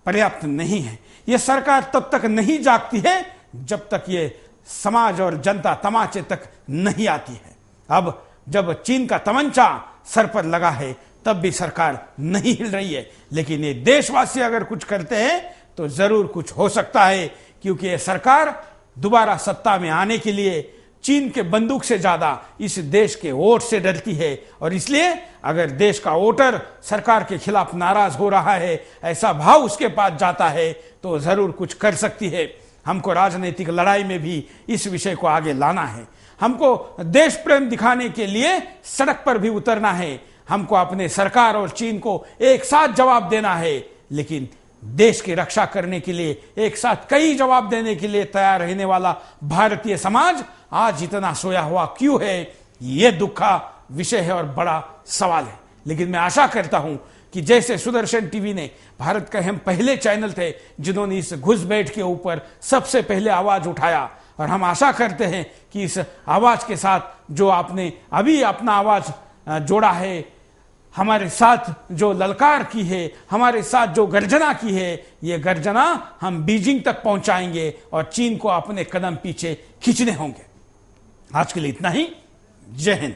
Speaker 1: पर्याप्त नहीं है। ये सरकार तब तक नहीं जागती है जब तक ये समाज और जनता तमाचे तक नहीं आती है। अब जब चीन का तमंचा सर पर लगा है तब भी सरकार नहीं हिल रही है, लेकिन ये देशवासी अगर कुछ करते हैं तो जरूर कुछ हो सकता है, क्योंकि ये सरकार दोबारा सत्ता में आने के लिए चीन के बंदूक से ज्यादा इस देश के वोट से डरती है। और इसलिए अगर देश का वोटर सरकार के खिलाफ नाराज हो रहा है, ऐसा भाव उसके पास जाता है, तो जरूर कुछ कर सकती है। हमको राजनीतिक लड़ाई में भी इस विषय को आगे लाना है। हमको देश प्रेम दिखाने के लिए सड़क पर भी उतरना है। हमको अपने सरकार और चीन को एक साथ जवाब देना है, लेकिन देश की रक्षा करने के लिए एक साथ कई जवाब देने के लिए तैयार रहने वाला भारतीय समाज आज इतना सोया हुआ क्यों है, यह दुख का विषय है और बड़ा सवाल है। लेकिन मैं आशा करता हूं कि जैसे सुदर्शन टीवी ने, भारत का हम पहले चैनल थे जिन्होंने इस घुसपैठ के ऊपर सबसे पहले आवाज उठाया, और हम आशा करते हैं कि इस आवाज के साथ जो आपने अभी अपना आवाज जोड़ा है, हमारे साथ जो ललकार की है, हमारे साथ जो गर्जना की है, ये गर्जना हम बीजिंग तक पहुंचाएंगे और चीन को अपने कदम पीछे खींचने होंगे। आज के लिए इतना ही। जय हिंद।